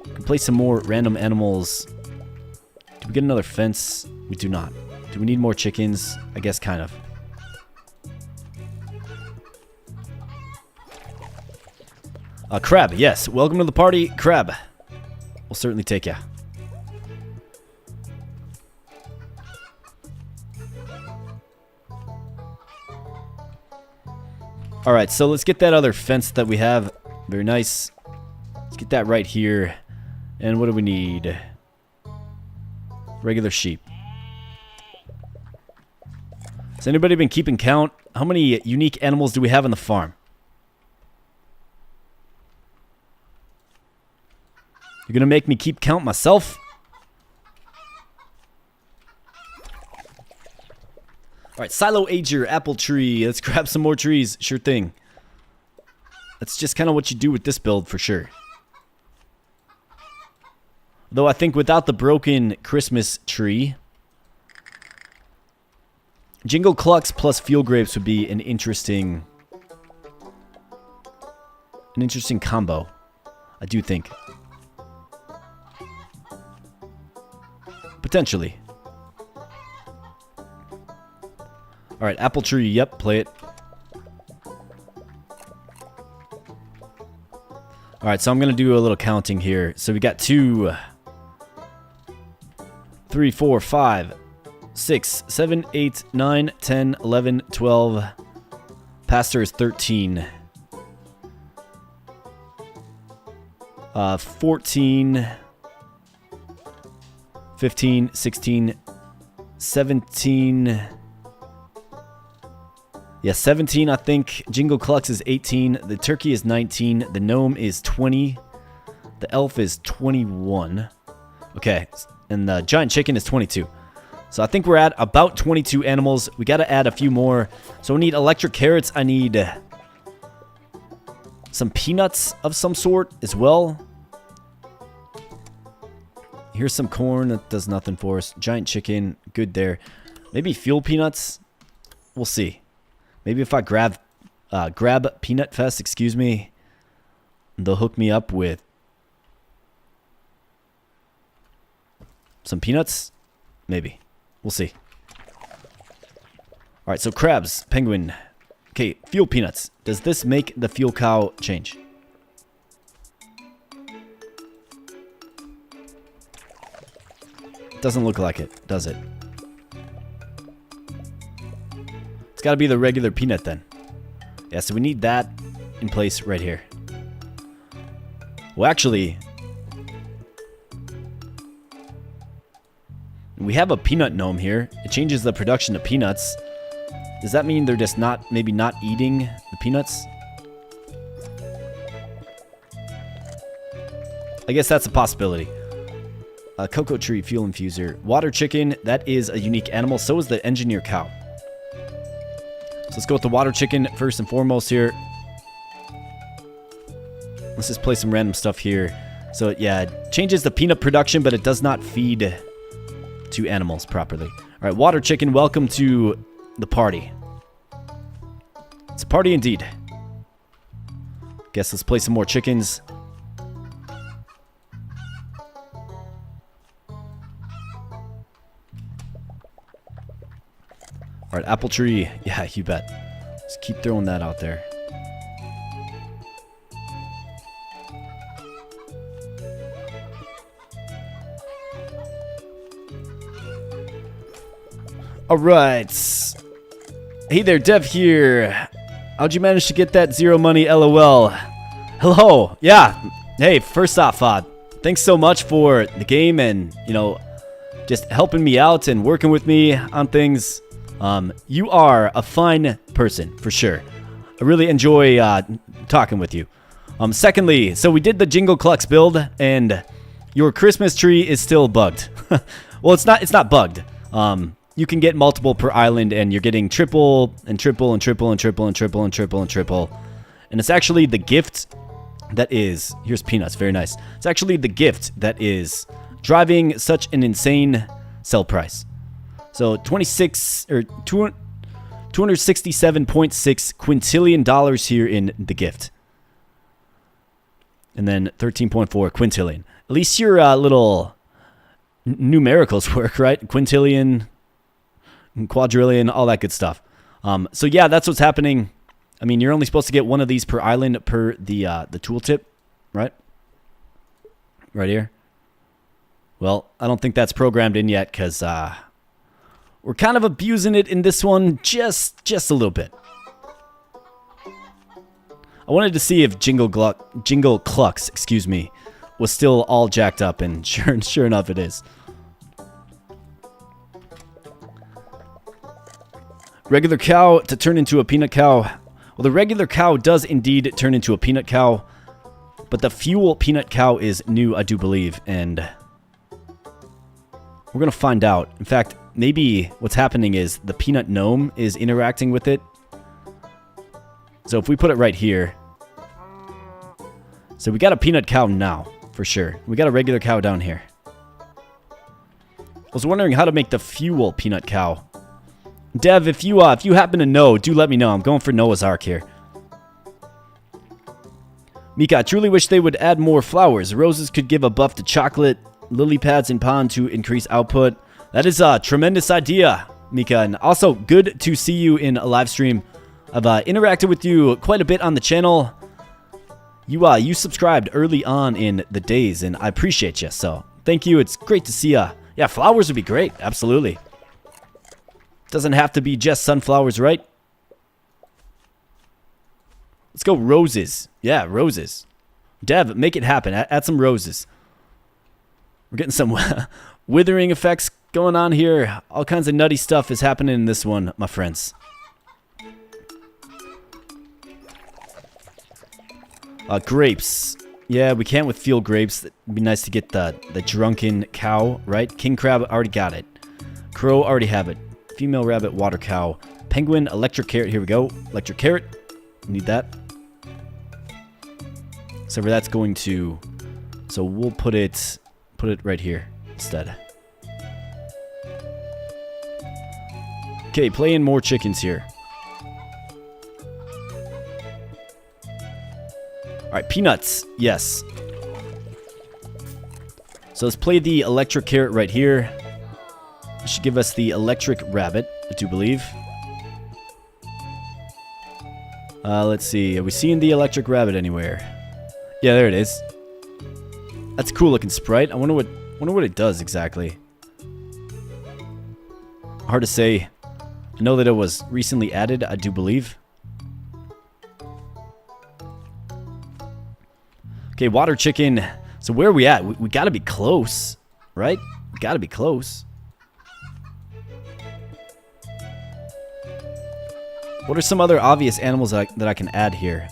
We can place some more random animals. Do we get another fence? We do not. Do we need more chickens? I guess kind of. Crab, yes. Welcome to the party, Crab. We'll certainly take ya. Alright, so let's get that other fence that we have. Very nice. Let's get that right here. And what do we need? Regular sheep. Has anybody been keeping count? How many unique animals do we have on the farm? You're going to make me keep count myself? Alright, silo ager, apple tree. Let's grab some more trees. Sure thing. That's just kind of what you do with this build for sure. Though I think without the broken Christmas tree, Jingle Clucks plus Fuel Grapes would be an interesting combo. I do think. Potentially. Alright, apple tree, yep, play it. Alright, so I'm going to do a little counting here. So we got 2, 3, 4, 5, 6, 7, 8, 9, 10, 11, 12. Pastor is 13. 14, 15, 16, 17. Yeah, 17, I think. Jingle Clucks is 18. The turkey is 19. The gnome is 20. The elf is 21. Okay, and the giant chicken is 22. So I think we're at about 22 animals. We got to add a few more. So we need electric carrots. I need some peanuts of some sort as well. Here's some corn. That does nothing for us. Giant chicken. Good there. Maybe fuel peanuts. We'll see. Maybe if I grab Peanut Fest, excuse me, they'll hook me up with some peanuts. Maybe. We'll see. All right, so crabs, penguin. Okay, fuel peanuts. Does this make the fuel cow change? Doesn't look like it, does it? It's got to be the regular peanut then. Yeah, so we need that in place right here. Well, actually, we have a peanut gnome here. It changes the production of peanuts. Does that mean they're just maybe not eating the peanuts? I guess that's a possibility. Cocoa tree, fuel infuser. Water chicken, that is a unique animal. So is the engineer cow. So let's go with the water chicken first and foremost here. Let's just play some random stuff here. So yeah, it changes the peanut production, but it does not feed to animals properly. All right, water chicken, welcome to the party. It's a party indeed. Guess let's play some more chickens. All right, apple tree. Yeah, you bet. Just keep throwing that out there. All right. Hey there, Dev here. How'd you manage to get that zero money, LOL? Hello. Yeah. Hey, first off, thanks so much for the game and, you know, just helping me out and working with me on things. You are a fine person, for sure. I really enjoy talking with you. Secondly, so we did the Jingle Clucks build, and your Christmas tree is still bugged. Well, it's not bugged. You can get multiple per island, and you're getting triple and triple and triple and triple and triple and triple and triple. And it's actually the gift that is... Here's peanuts, very nice. It's actually the gift that is driving such an insane sell price. So 267.6 quintillion dollars here in the gift. And then 13.4 quintillion. At least your little numericals work, right? Quintillion, quadrillion, all that good stuff. So yeah, that's what's happening. I mean, you're only supposed to get one of these per island per the tooltip, right? Right here. Well, I don't think that's programmed in yet because we're kind of abusing it in this one just a little bit. I wanted to see if Jingle Clucks, excuse me, was still all jacked up, and sure enough it is. Regular cow to turn into a peanut cow. Well, the regular cow does indeed turn into a peanut cow, but the fuel peanut cow is new, I do believe, and we're going to find out. In fact, maybe what's happening is the peanut gnome is interacting with it. So if we put it right here. So we got a peanut cow now, for sure. We got a regular cow down here. was wondering how to make the fuel peanut cow. Dev, if you happen to know, do let me know. I'm going for Noah's Ark here. Mika, I truly wish they would add more flowers. Roses could give a buff to chocolate. Lily pads in pond to increase output. That is a tremendous idea, Mika. And also, good to see you in a live stream. I've interacted with you quite a bit on the channel. You subscribed early on in the days, and I appreciate you. So, thank you. It's great to see you. Yeah, flowers would be great. Absolutely. Doesn't have to be just sunflowers, right? Let's go roses. Yeah, roses. Dev, make it happen. Add some roses. We're getting some withering effects going on here. All kinds of nutty stuff is happening in this one, my friends. Grapes. Yeah, we can't with field grapes. It'd be nice to get the drunken cow, right? King crab, already got it. Crow, already have it. Female rabbit, water cow. Penguin, electric carrot. Here we go. Electric carrot. Need that. So that's going to... So we'll put it right here instead. Okay, play in more chickens here. Alright, peanuts. Yes. So let's play the electric carrot right here. It should give us the electric rabbit, I do believe. Let's see. Are we seeing the electric rabbit anywhere? Yeah, there it is. That's a cool looking sprite. I wonder what it does exactly. Hard to say. I know that it was recently added, I do believe. Okay, water chicken. So where are we at? We gotta be close, right? We gotta be close. What are some other obvious animals that I can add here?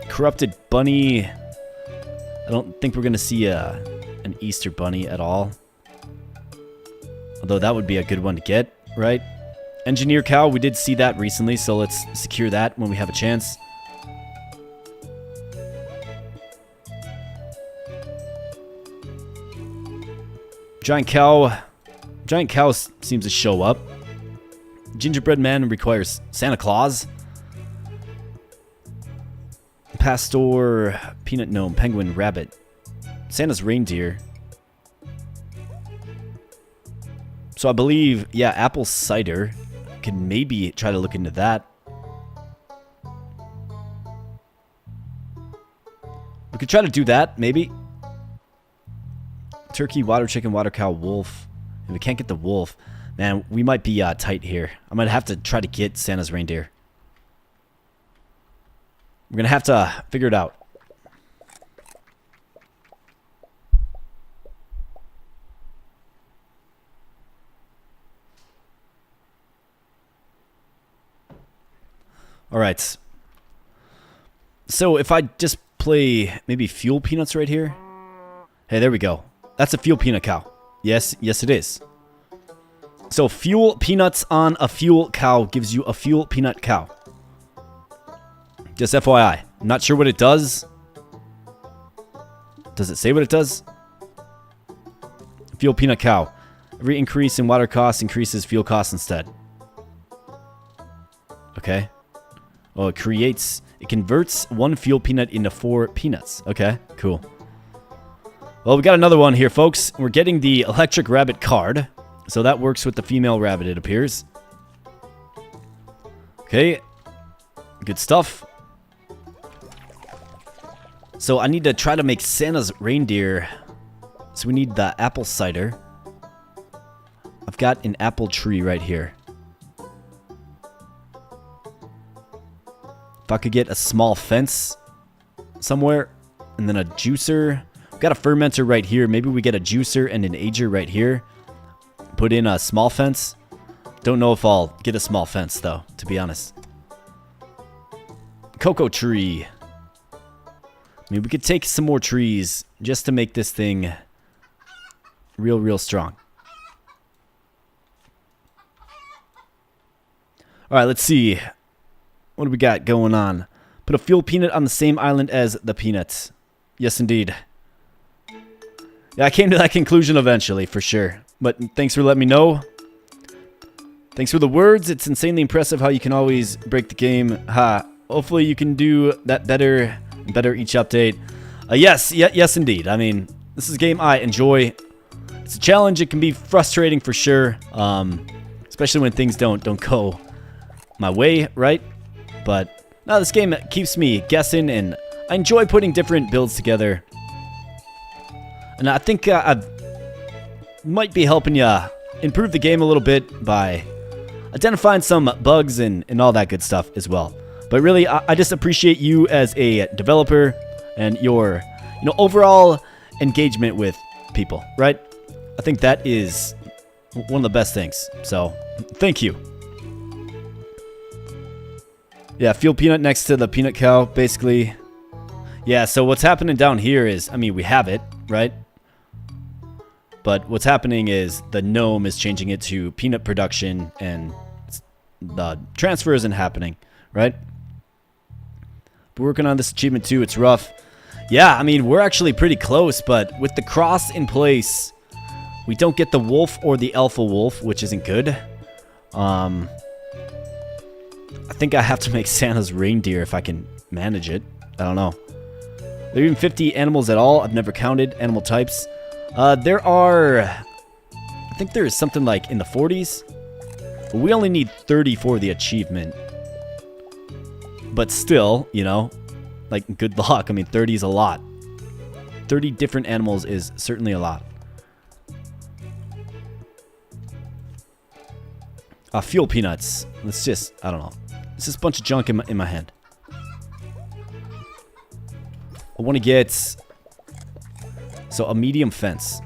Corrupted bunny. I don't think we're gonna see an Easter bunny at all. Although that would be a good one to get, right? Engineer cow, we did see that recently, so let's secure that when we have a chance. Giant cow. Giant cow seems to show up. Gingerbread man requires Santa Claus. Pastor, peanut gnome, penguin, rabbit. Santa's reindeer. So I believe, yeah, apple cider. Could maybe try to look into that. We could try to do that, maybe. Turkey, water chicken, water cow, wolf. If we can't get the wolf, man, we might be tight here. I might have to try to get Santa's reindeer. We're going to have to figure it out. All right. So if I just play maybe fuel peanuts right here. Hey, there we go. That's a fuel peanut cow. Yes, yes it is. So fuel peanuts on a fuel cow gives you a fuel peanut cow. Just FYI. I'm not sure what it does. Does it say what it does? Fuel peanut cow. Every increase in water cost increases fuel cost instead. Okay. Oh, it converts one fuel peanut into 4 peanuts. Okay, cool. Well, we got another one here, folks. We're getting the electric rabbit card. So that works with the female rabbit, it appears. Okay. Good stuff. So I need to try to make Santa's reindeer. So we need the apple cider. I've got an apple tree right here. If I could get a small fence somewhere, and then a juicer. We've got a fermenter right here. Maybe we get a juicer and an ager right here. Put in a small fence. Don't know if I'll get a small fence, though, to be honest. Cocoa tree. I mean, we could take some more trees just to make this thing real strong. All right, let's see. What do we got going on? Put a fuel peanut on the same island as the peanuts. Yes, indeed. Yeah, I came to that conclusion eventually, for sure. But thanks for letting me know. Thanks for the words. It's insanely impressive how you can always break the game. Ha. Hopefully you can do that better each update. Yes, indeed. I mean, this is a game I enjoy. It's a challenge. It can be frustrating for sure, especially when things don't go my way, right? But no, this game keeps me guessing, and I enjoy putting different builds together. And I think I might be helping you improve the game a little bit by identifying some bugs and all that good stuff as well. But really, I just appreciate you as a developer and your, overall engagement with people, right? I think that is one of the best things. So, thank you. Yeah, fuel peanut next to the peanut cow, basically. Yeah, so what's happening down here is, I mean, we have it, right? But what's happening is the gnome is changing it to peanut production, and the transfer isn't happening, right? We're working on this achievement too. It's rough. Yeah, I mean, we're actually pretty close, but with the cross in place, we don't get the wolf or the alpha wolf, which isn't good. I think I have to make Santa's reindeer if I can manage it. I don't know. Are there even 50 animals at all? I've never counted animal types. There are... I think there is something like in the 40s. But we only need 30 for the achievement. But still, like, good luck. I mean, 30 is a lot. 30 different animals is certainly a lot. Fuel peanuts. Let's just, I don't know. It's just a bunch of junk in my hand. I want to get... So, a medium fence.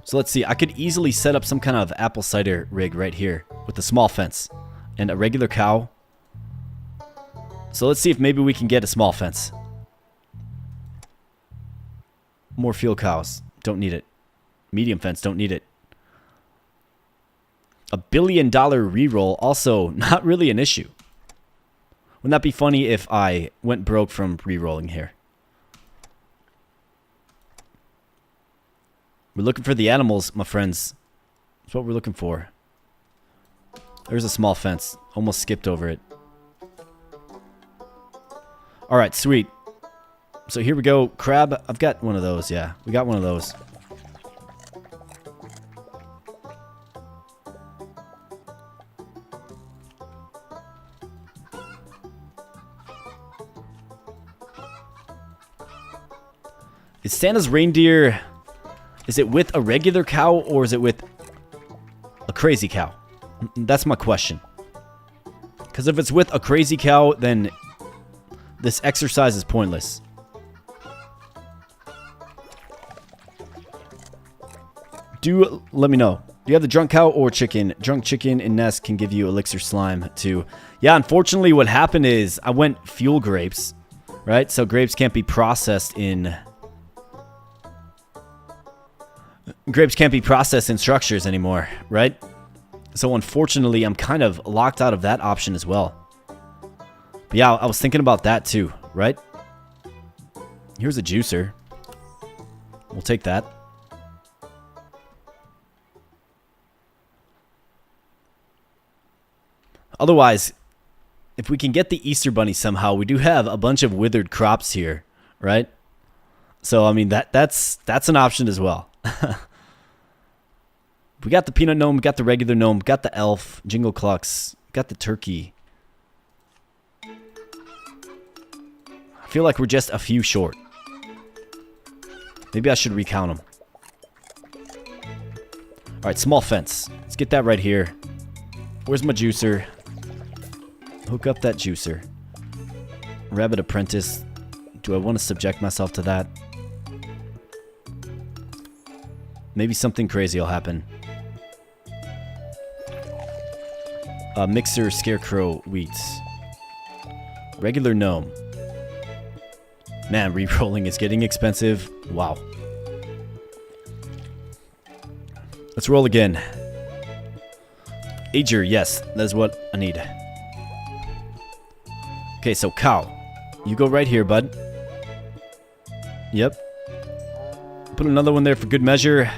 So, let's see. I could easily set up some kind of apple cider rig right here with a small fence and a regular cow. So, let's see if maybe we can get a small fence. More fuel cows. Don't need it. Medium fence. Don't need it. $1 billion reroll. Also, not really an issue. Wouldn't that be funny if I went broke from rerolling here? We're looking for the animals, my friends. That's what we're looking for. There's a small fence. Almost skipped over it. Alright, sweet. So here we go. Crab. I've got one of those, yeah. We got one of those. Is Santa's reindeer... Is it with a regular cow or is it with a crazy cow? That's my question. Because if it's with a crazy cow, then this exercise is pointless. Do let me know. Do you have the drunk cow or chicken? Drunk chicken and nest can give you elixir slime too. Yeah, unfortunately what happened is I went fuel grapes, right? So grapes can't be processed in... Grapes can't be processed in structures anymore, right? So unfortunately, I'm kind of locked out of that option as well. But yeah, I was thinking about that too, right? Here's a juicer. We'll take that. Otherwise, if we can get the Easter Bunny somehow, we do have a bunch of withered crops here, right? So, I mean, that's an option as well. We got the peanut gnome, we got the regular gnome, we got the elf, Jingle Clucks, we got the turkey. I feel like we're just a few short. Maybe I should recount them. Alright, small fence. Let's get that right here. Where's my juicer? Hook up that juicer. Rabbit apprentice. Do I want to subject myself to that? Maybe something crazy will happen. Mixer, scarecrow, wheats. Regular gnome. Man, re-rolling is getting expensive. Wow. Let's roll again. Ager, yes, that's what I need. Okay, so cow. You go right here, bud. Yep. put another one there for good measure.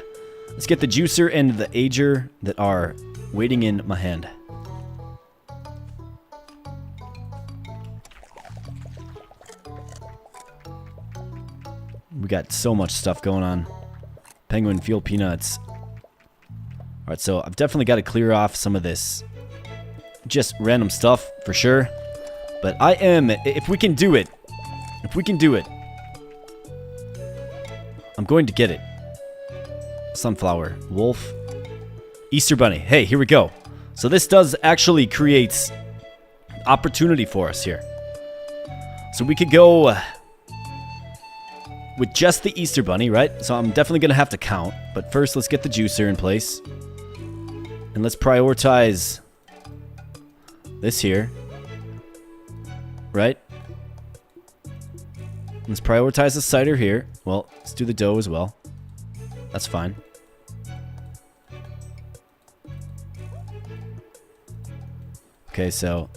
Let's get the juicer and the ager that are waiting in my hand. We got so much stuff going on. Penguin field peanuts. Alright, so I've definitely got to clear off some of this just random stuff for sure. But I am, if we can do it, I'm going to get it. Sunflower, wolf, Easter bunny. Hey, here we go. So this does actually create opportunity for us here. So we could go with just the Easter bunny, right? So I'm definitely going to have to count. But first, let's get the juicer in place. And let's prioritize this here. Right? Let's prioritize the cider here. Well, let's do the dough as well. That's fine. Okay, so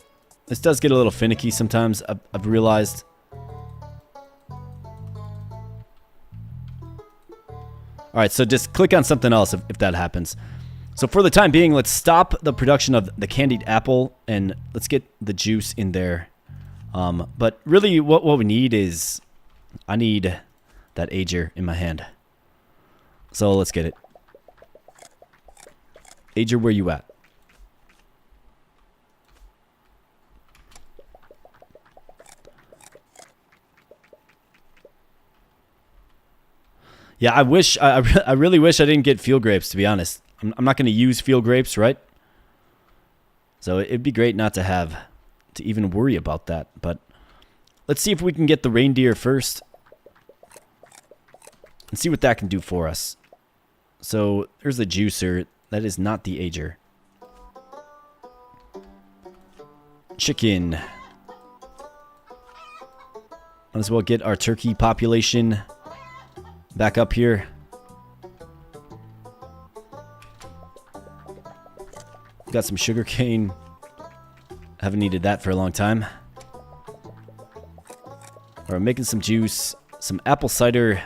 this does get a little finicky sometimes, I've realized. Alright, so just click on something else if that happens. So for the time being, let's stop the production of the candied apple and let's get the juice in there. But really what we need is, I need that ager in my hand. So let's get it. Ager, where you at? Yeah, I really wish I didn't get field grapes, to be honest. I'm not going to use field grapes, right? So it'd be great not to have to even worry about that. But let's see if we can get the reindeer first. And see what that can do for us. So there's the juicer. That is not the ager. Chicken. Might as well get our turkey population back up here. Got some sugar cane. Haven't needed that for a long time. We're making some juice, some apple cider.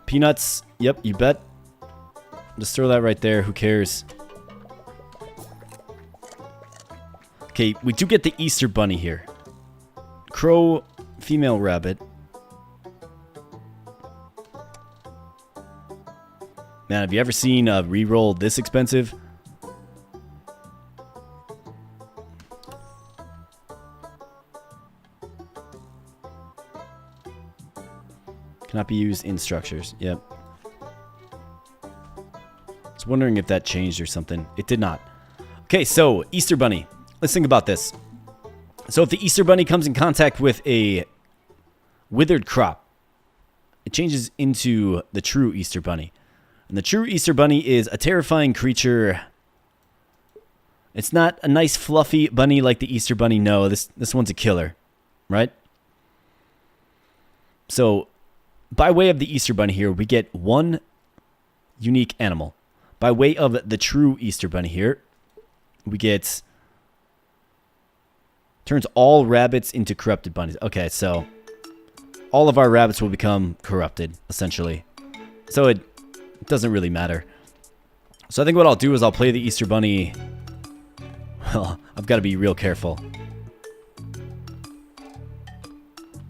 Peanuts. Yep, you bet. Just throw that right there. Who cares? Okay, we do get the Easter bunny here. Crow, female rabbit. Man, have you ever seen a reroll this expensive? Cannot be used in structures. Yep. I was wondering if that changed or something. It did not. Okay, so Easter bunny. Let's think about this. So if the Easter bunny comes in contact with a withered crop, it changes into the true Easter bunny. And the true Easter bunny is a terrifying creature. It's not a nice fluffy bunny like the Easter bunny. No, this one's a killer, right? So by way of the Easter bunny here, we get one unique animal. By way of the true Easter bunny here, we get... turns all rabbits into corrupted bunnies. Okay, so all of our rabbits will become corrupted, essentially. So it doesn't really matter. So I think what I'll do is I'll play the Easter bunny. Well, I've got to be real careful.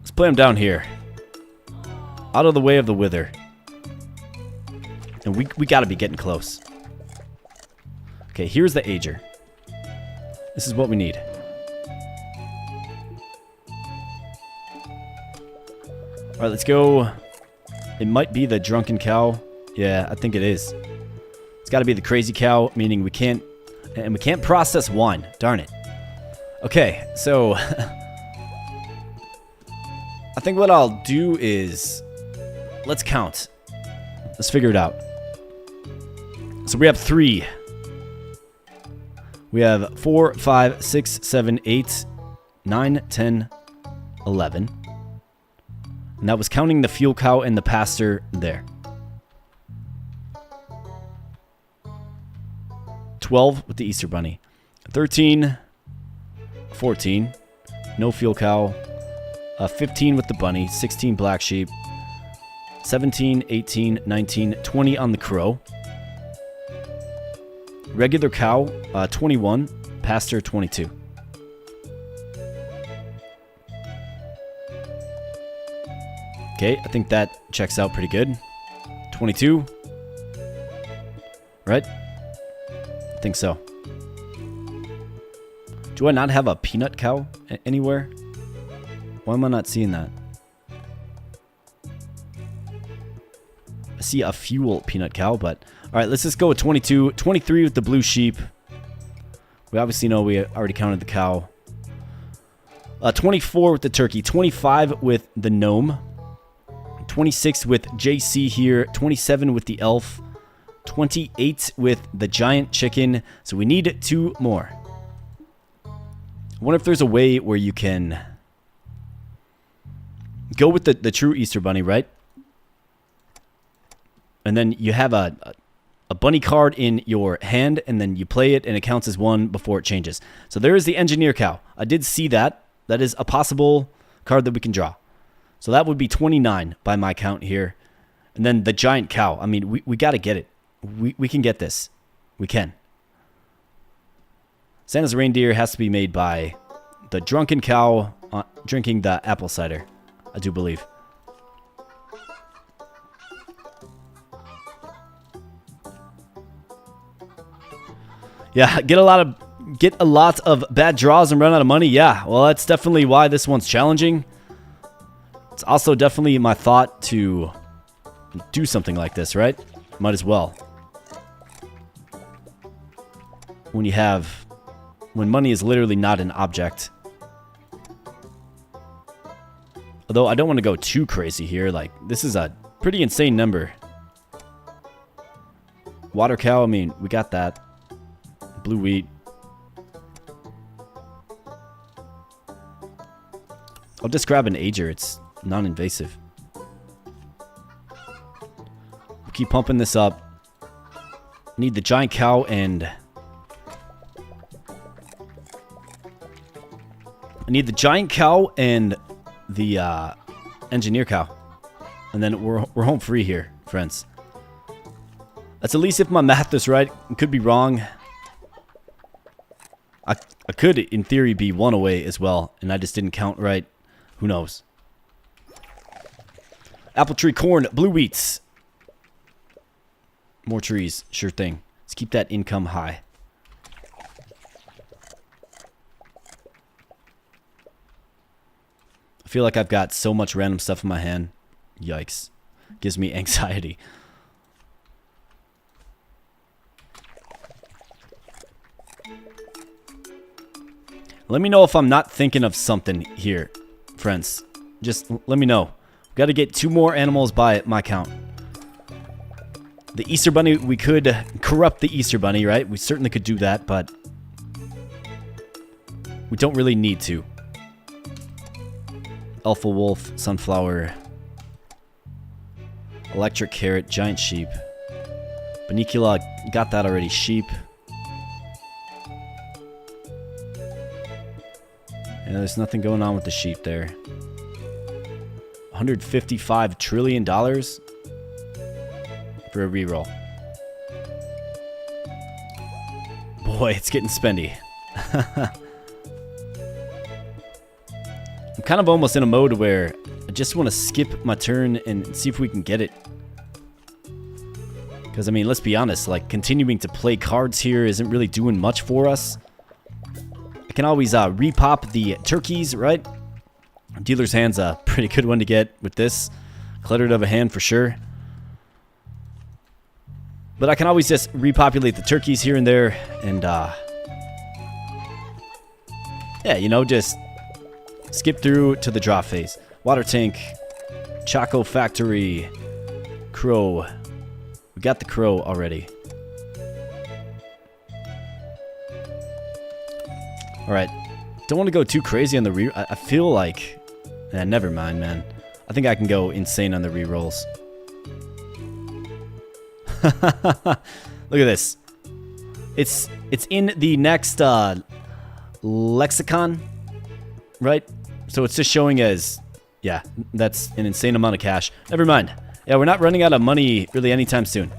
Let's play him down here. Out of the way of the wither. And we got to be getting close. Okay, here's the ager. This is what we need. Alright, let's go. It might be the drunken cow. Yeah, I think it is. It's got to be the crazy cow, meaning we can't process wine. Darn it. Okay, so I think what I'll do is let's count. Let's figure it out. So we have 3. We have 4, 5, 6, 7, 8, 9, 10, 11. And that was counting the fuel cow and the pasture there. 12 with the Easter bunny. 13, 14, No fuel cow. 15 with the bunny. 16 black sheep. 17, 18, 19, 20 on the crow. Regular cow, 21. Pasture, 22. Okay, I think that checks out pretty good. 22. Right? I think so. Do I not have a peanut cow anywhere? Why am I not seeing that? I see a fuel peanut cow, but... Alright, let's just go with 22. 23 with the blue sheep. We obviously know we already counted the cow. 24 with the turkey. 25 with the gnome. 26 with JC here. 27 with the elf. 28 with the giant chicken. So we need 2 more. I wonder if there's a way where you can go with the true Easter bunny, right? And then you have a bunny card in your hand, and then you play it, and it counts as 1 before it changes. So there is the engineer cow. I did see that. That is a possible card that we can draw. So that would be 29 by my count here. And then the giant cow. I mean, we got to get it. We can get this. We can. Santa's reindeer has to be made by the drunken cow drinking the apple cider, I do believe. Yeah, get a lot of bad draws and run out of money. Yeah, well, that's definitely why this one's challenging. It's also definitely my thought to do something like this, right? Might as well. When money is literally not an object. Although I don't want to go too crazy here. Like, this is a pretty insane number. Water cow, I mean, we got that. Blue wheat. I'll just grab an ager. It's non-invasive. We'll keep pumping this up. Need the giant cow and... I need the giant cow and the engineer cow. And then we're home free here, friends. That's at least if my math is right. It could be wrong. I could, in theory, be 1 away as well, and I just didn't count right. Who knows? Apple tree, corn, blue wheats. More trees, sure thing. Let's keep that income high. I feel like I've got so much random stuff in my hand. Yikes. Gives me anxiety. Let me know if I'm not thinking of something here, friends. Just let me know. We've got to get 2 more animals by my count. The Easter Bunny, we could corrupt the Easter Bunny, right? We certainly could do that, but we don't really need to. Alpha Wolf, Sunflower, Electric Carrot, Giant Sheep. Banicula, got that already. Sheep. Yeah, there's nothing going on with the sheep there. $155 trillion for a reroll. Boy, it's getting spendy. I'm kind of almost in a mode where I just want to skip my turn and see if we can get it. Because, I mean, let's be honest, like, continuing to play cards here isn't really doing much for us. I can always repop the turkeys, right? Dealer's hand's a pretty good one to get with this. Cluttered of a hand for sure. But I can always just repopulate the turkeys here and there. And, yeah, you know, just skip through to the draw phase. Water tank. Choco factory. Crow. We got the crow already. Alright. Don't want to go too crazy on the re... I feel like... never mind, man. I think I can go insane on the rerolls. Look at this. It's in the next lexicon. right? So it's just showing as, yeah, that's an insane amount of cash. Never mind. Yeah, we're not running out of money really anytime soon.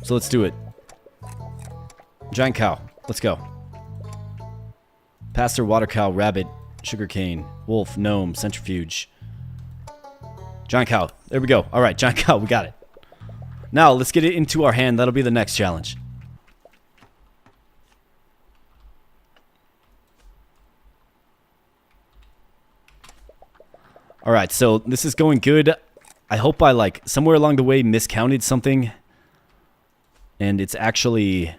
So let's do it. Giant cow. Let's go. Pastor, water cow, rabbit, sugarcane, wolf, gnome, centrifuge. Giant cow. There we go. All right, giant cow. We got it. Now, let's get it into our hand. That'll be the next challenge. All right, so this is going good. I hope I, like, somewhere along the way miscounted something. And it's actually...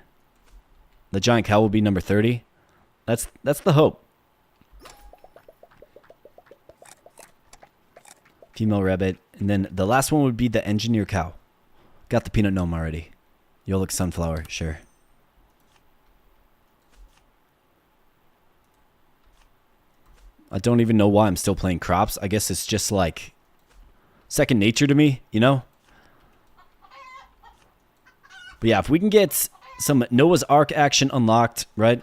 the giant cow will be number 30. That's the hope. Female rabbit. And then the last one would be the engineer cow. Got the peanut gnome already. Yolik sunflower, sure. I don't even know why I'm still playing crops. I guess it's just like second nature to me, you know? But yeah, if we can get some Noah's Ark action unlocked, right?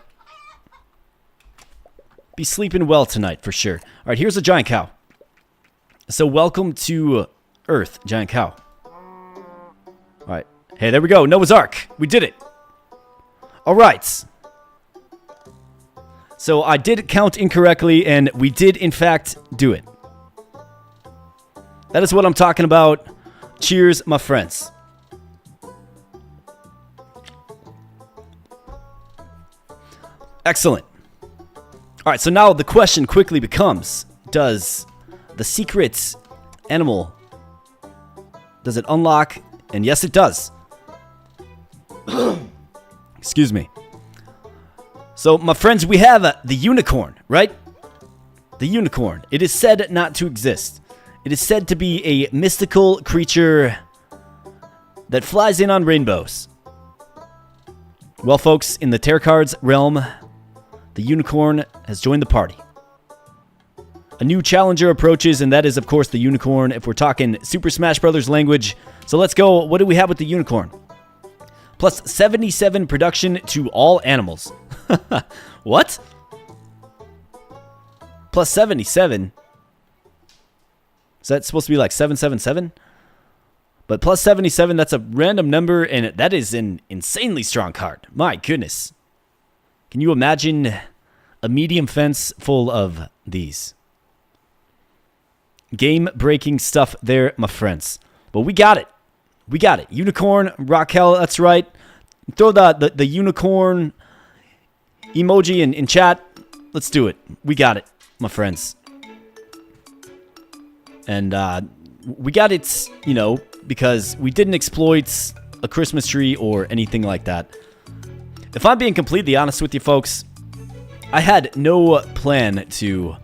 Be sleeping well tonight for sure. All right, here's a giant cow. So welcome to Earth, giant cow. All right. Hey, there we go. Noah's Ark. We did it. All right. So I did count incorrectly, and we did, in fact, do it. That is what I'm talking about. Cheers, my friends. Excellent. All right, so now the question quickly becomes, does the secret animal, does it unlock? And yes, it does. Excuse me. So, my friends, we have the unicorn, right? The unicorn. It is said not to exist. It is said to be a mystical creature that flies in on rainbows. Well, folks, in the Terracards realm, the unicorn has joined the party. A new challenger approaches, and that is, of course, the unicorn, if we're talking Super Smash Bros. Language. So let's go. What do we have with the unicorn? Plus 77 production to all animals. What? Plus 77? Is that supposed to be like 777? But plus 77, that's a random number, and that is an insanely strong card. My goodness. Can you imagine a medium fence full of these? Game-breaking stuff there, my friends. But we got it. We got it. Unicorn, Raquel, that's right. Throw the unicorn emoji in chat. Let's do it. We got it, my friends. And we got it, you know, because we didn't exploit a Christmas tree or anything like that. If I'm being completely honest with you folks, I had no plan to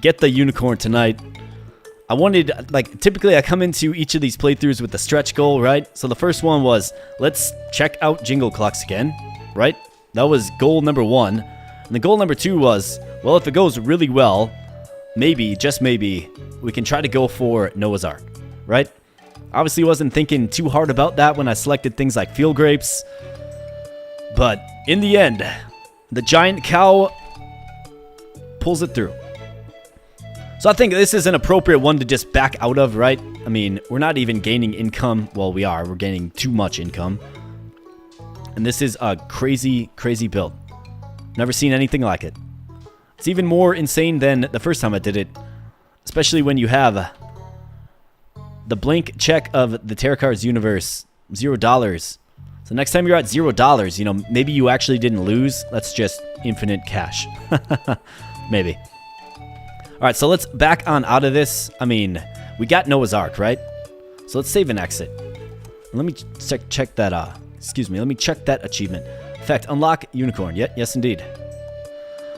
get the unicorn tonight. I wanted, like, typically I come into each of these playthroughs with the stretch goal, right? So the first one was, let's check out Jingle Clucks again, right? That was goal number 1. And the goal number 2 was, well, if it goes really well, maybe, just maybe, we can try to go for Noah's Ark, right? Obviously wasn't thinking too hard about that when I selected things like field grapes. But in the end, the giant cow pulls it through. So I think this is an appropriate one to just back out of, right? I mean, we're not even gaining income. Well, we are. We're gaining too much income. And this is a crazy, crazy build. Never seen anything like it. It's even more insane than the first time I did it. Especially when you have the blank check of the Terracards universe. $0. So next time you're at $0, you know, maybe you actually didn't lose. That's just infinite cash. Maybe. All right, so let's back on out of this. I mean, we got Noah's Ark, right? So let's save and exit. Let me check that, excuse me, let me check that achievement. In fact, unlock unicorn. Yes, indeed.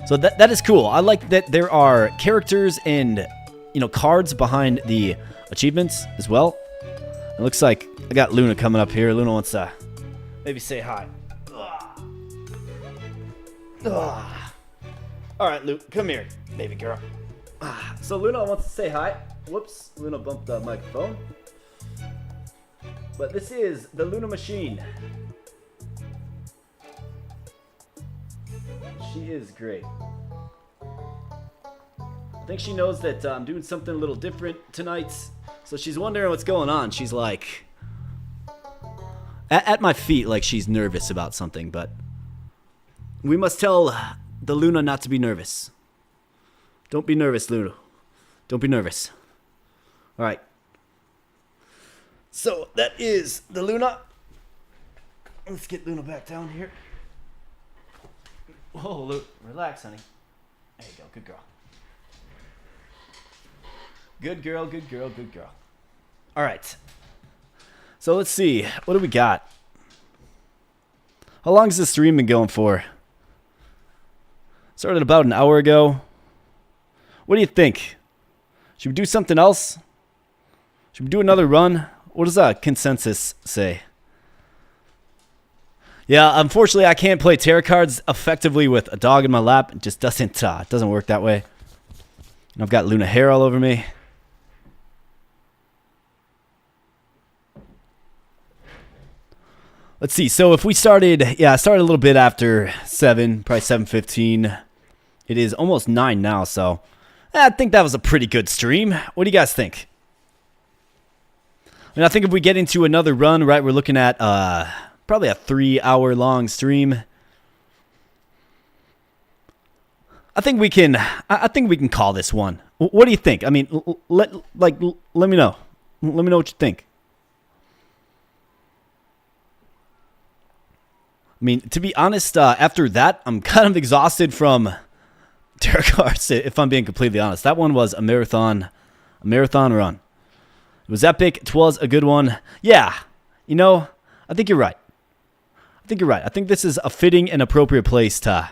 So that is cool. I like that there are characters and, you know, cards behind the achievements as well. It looks like I got Luna coming up here. Luna wants to maybe say hi. All right, Luke, come here, baby girl. So Luna wants to say hi. Whoops, Luna bumped the microphone. But this is the Luna machine. She is great. I think she knows that I'm doing something a little different tonight. So she's wondering what's going on. She's like... At my feet, like she's nervous about something, but... We must tell the Luna not to be nervous. Don't be nervous, Luna. Don't be nervous. Alright. So, that is the Luna. Let's get Luna back down here. Whoa, Luna. Relax, honey. There you go. Good girl. Good girl, good girl, good girl. Alright. So, let's see. What do we got? How long has this stream been going for? Started about an hour ago. What do you think? Should we do something else? Should we do another run? What does that consensus say? Yeah, unfortunately, I can't play Terracards effectively with a dog in my lap. It just doesn't work that way. And I've got Luna hair all over me. Let's see. So if we started, I started a little bit after 7, probably 7:15. It is almost 9 now, so I think that was a pretty good stream. What do you guys think? I think if we get into another run, right, we're looking at probably a 3-hour-long stream. I think we can call this one. What do you think? I mean, let me know. Let me know what you think. I mean, to be honest, after that, I'm kind of exhausted from Terracards, if I'm being completely honest. That one was a marathon run. It was epic. It was a good one. Yeah, I think you're right. I think this is a fitting and appropriate place to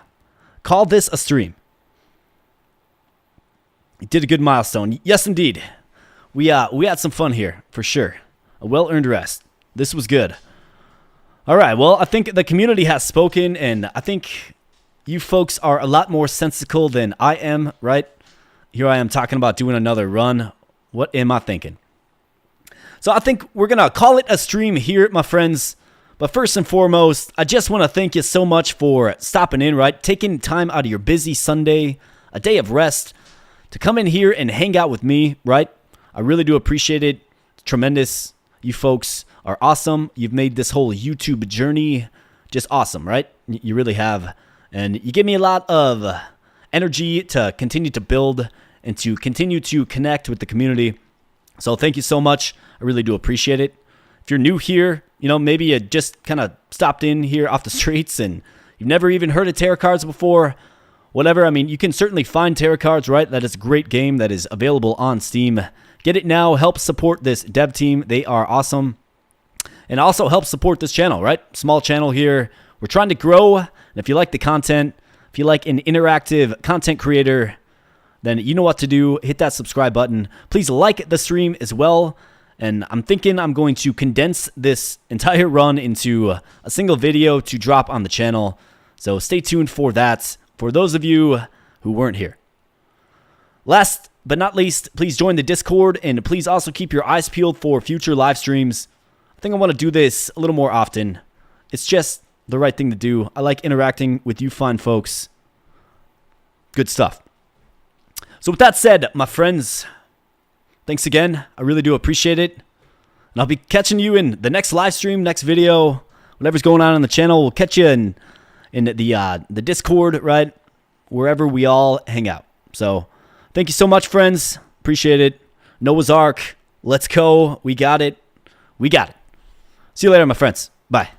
call this a stream. You did a good milestone. Yes, indeed. We had some fun here, for sure. A well-earned rest. This was good. All right, well, I think the community has spoken, and I think you folks are a lot more sensical than I am, right? Here I am talking about doing another run. What am I thinking? So I think we're going to call it a stream here, my friends. But first and foremost, I just want to thank you so much for stopping in, right? Taking time out of your busy Sunday, a day of rest, to come in here and hang out with me, right? I really do appreciate it. It's tremendous. You folks are awesome. You've made this whole YouTube journey just awesome, right? You really have. And you give me a lot of energy to continue to build and to continue to connect with the community. So thank you so much. I really do appreciate it. If you're new here, maybe you just kind of stopped in here off the streets and you've never even heard of Terracards before, whatever. I mean, you can certainly find Terracards, right? That is a great game that is available on Steam. Get it now. Help support this dev team. They are awesome. And also help support this channel, right? Small channel here. We're trying to grow. And if you like the content, if you like an interactive content creator, then you know what to do. Hit that subscribe button. Please like the stream as well. And I'm thinking I'm going to condense this entire run into a single video to drop on the channel. So stay tuned for that, for those of you who weren't here. Last but not least, please join the Discord, and please also keep your eyes peeled for future live streams. I think I want to do this a little more often. It's just the right thing to do. I like interacting with you fine folks. Good stuff. So with that said, my friends, thanks again. I really do appreciate it. And I'll be catching you in the next live stream, next video, whatever's going on the channel. We'll catch you in the Discord, right? Wherever we all hang out. So thank you so much, friends. Appreciate it. Noah's Ark. Let's go. We got it. We got it. See you later, my friends. Bye.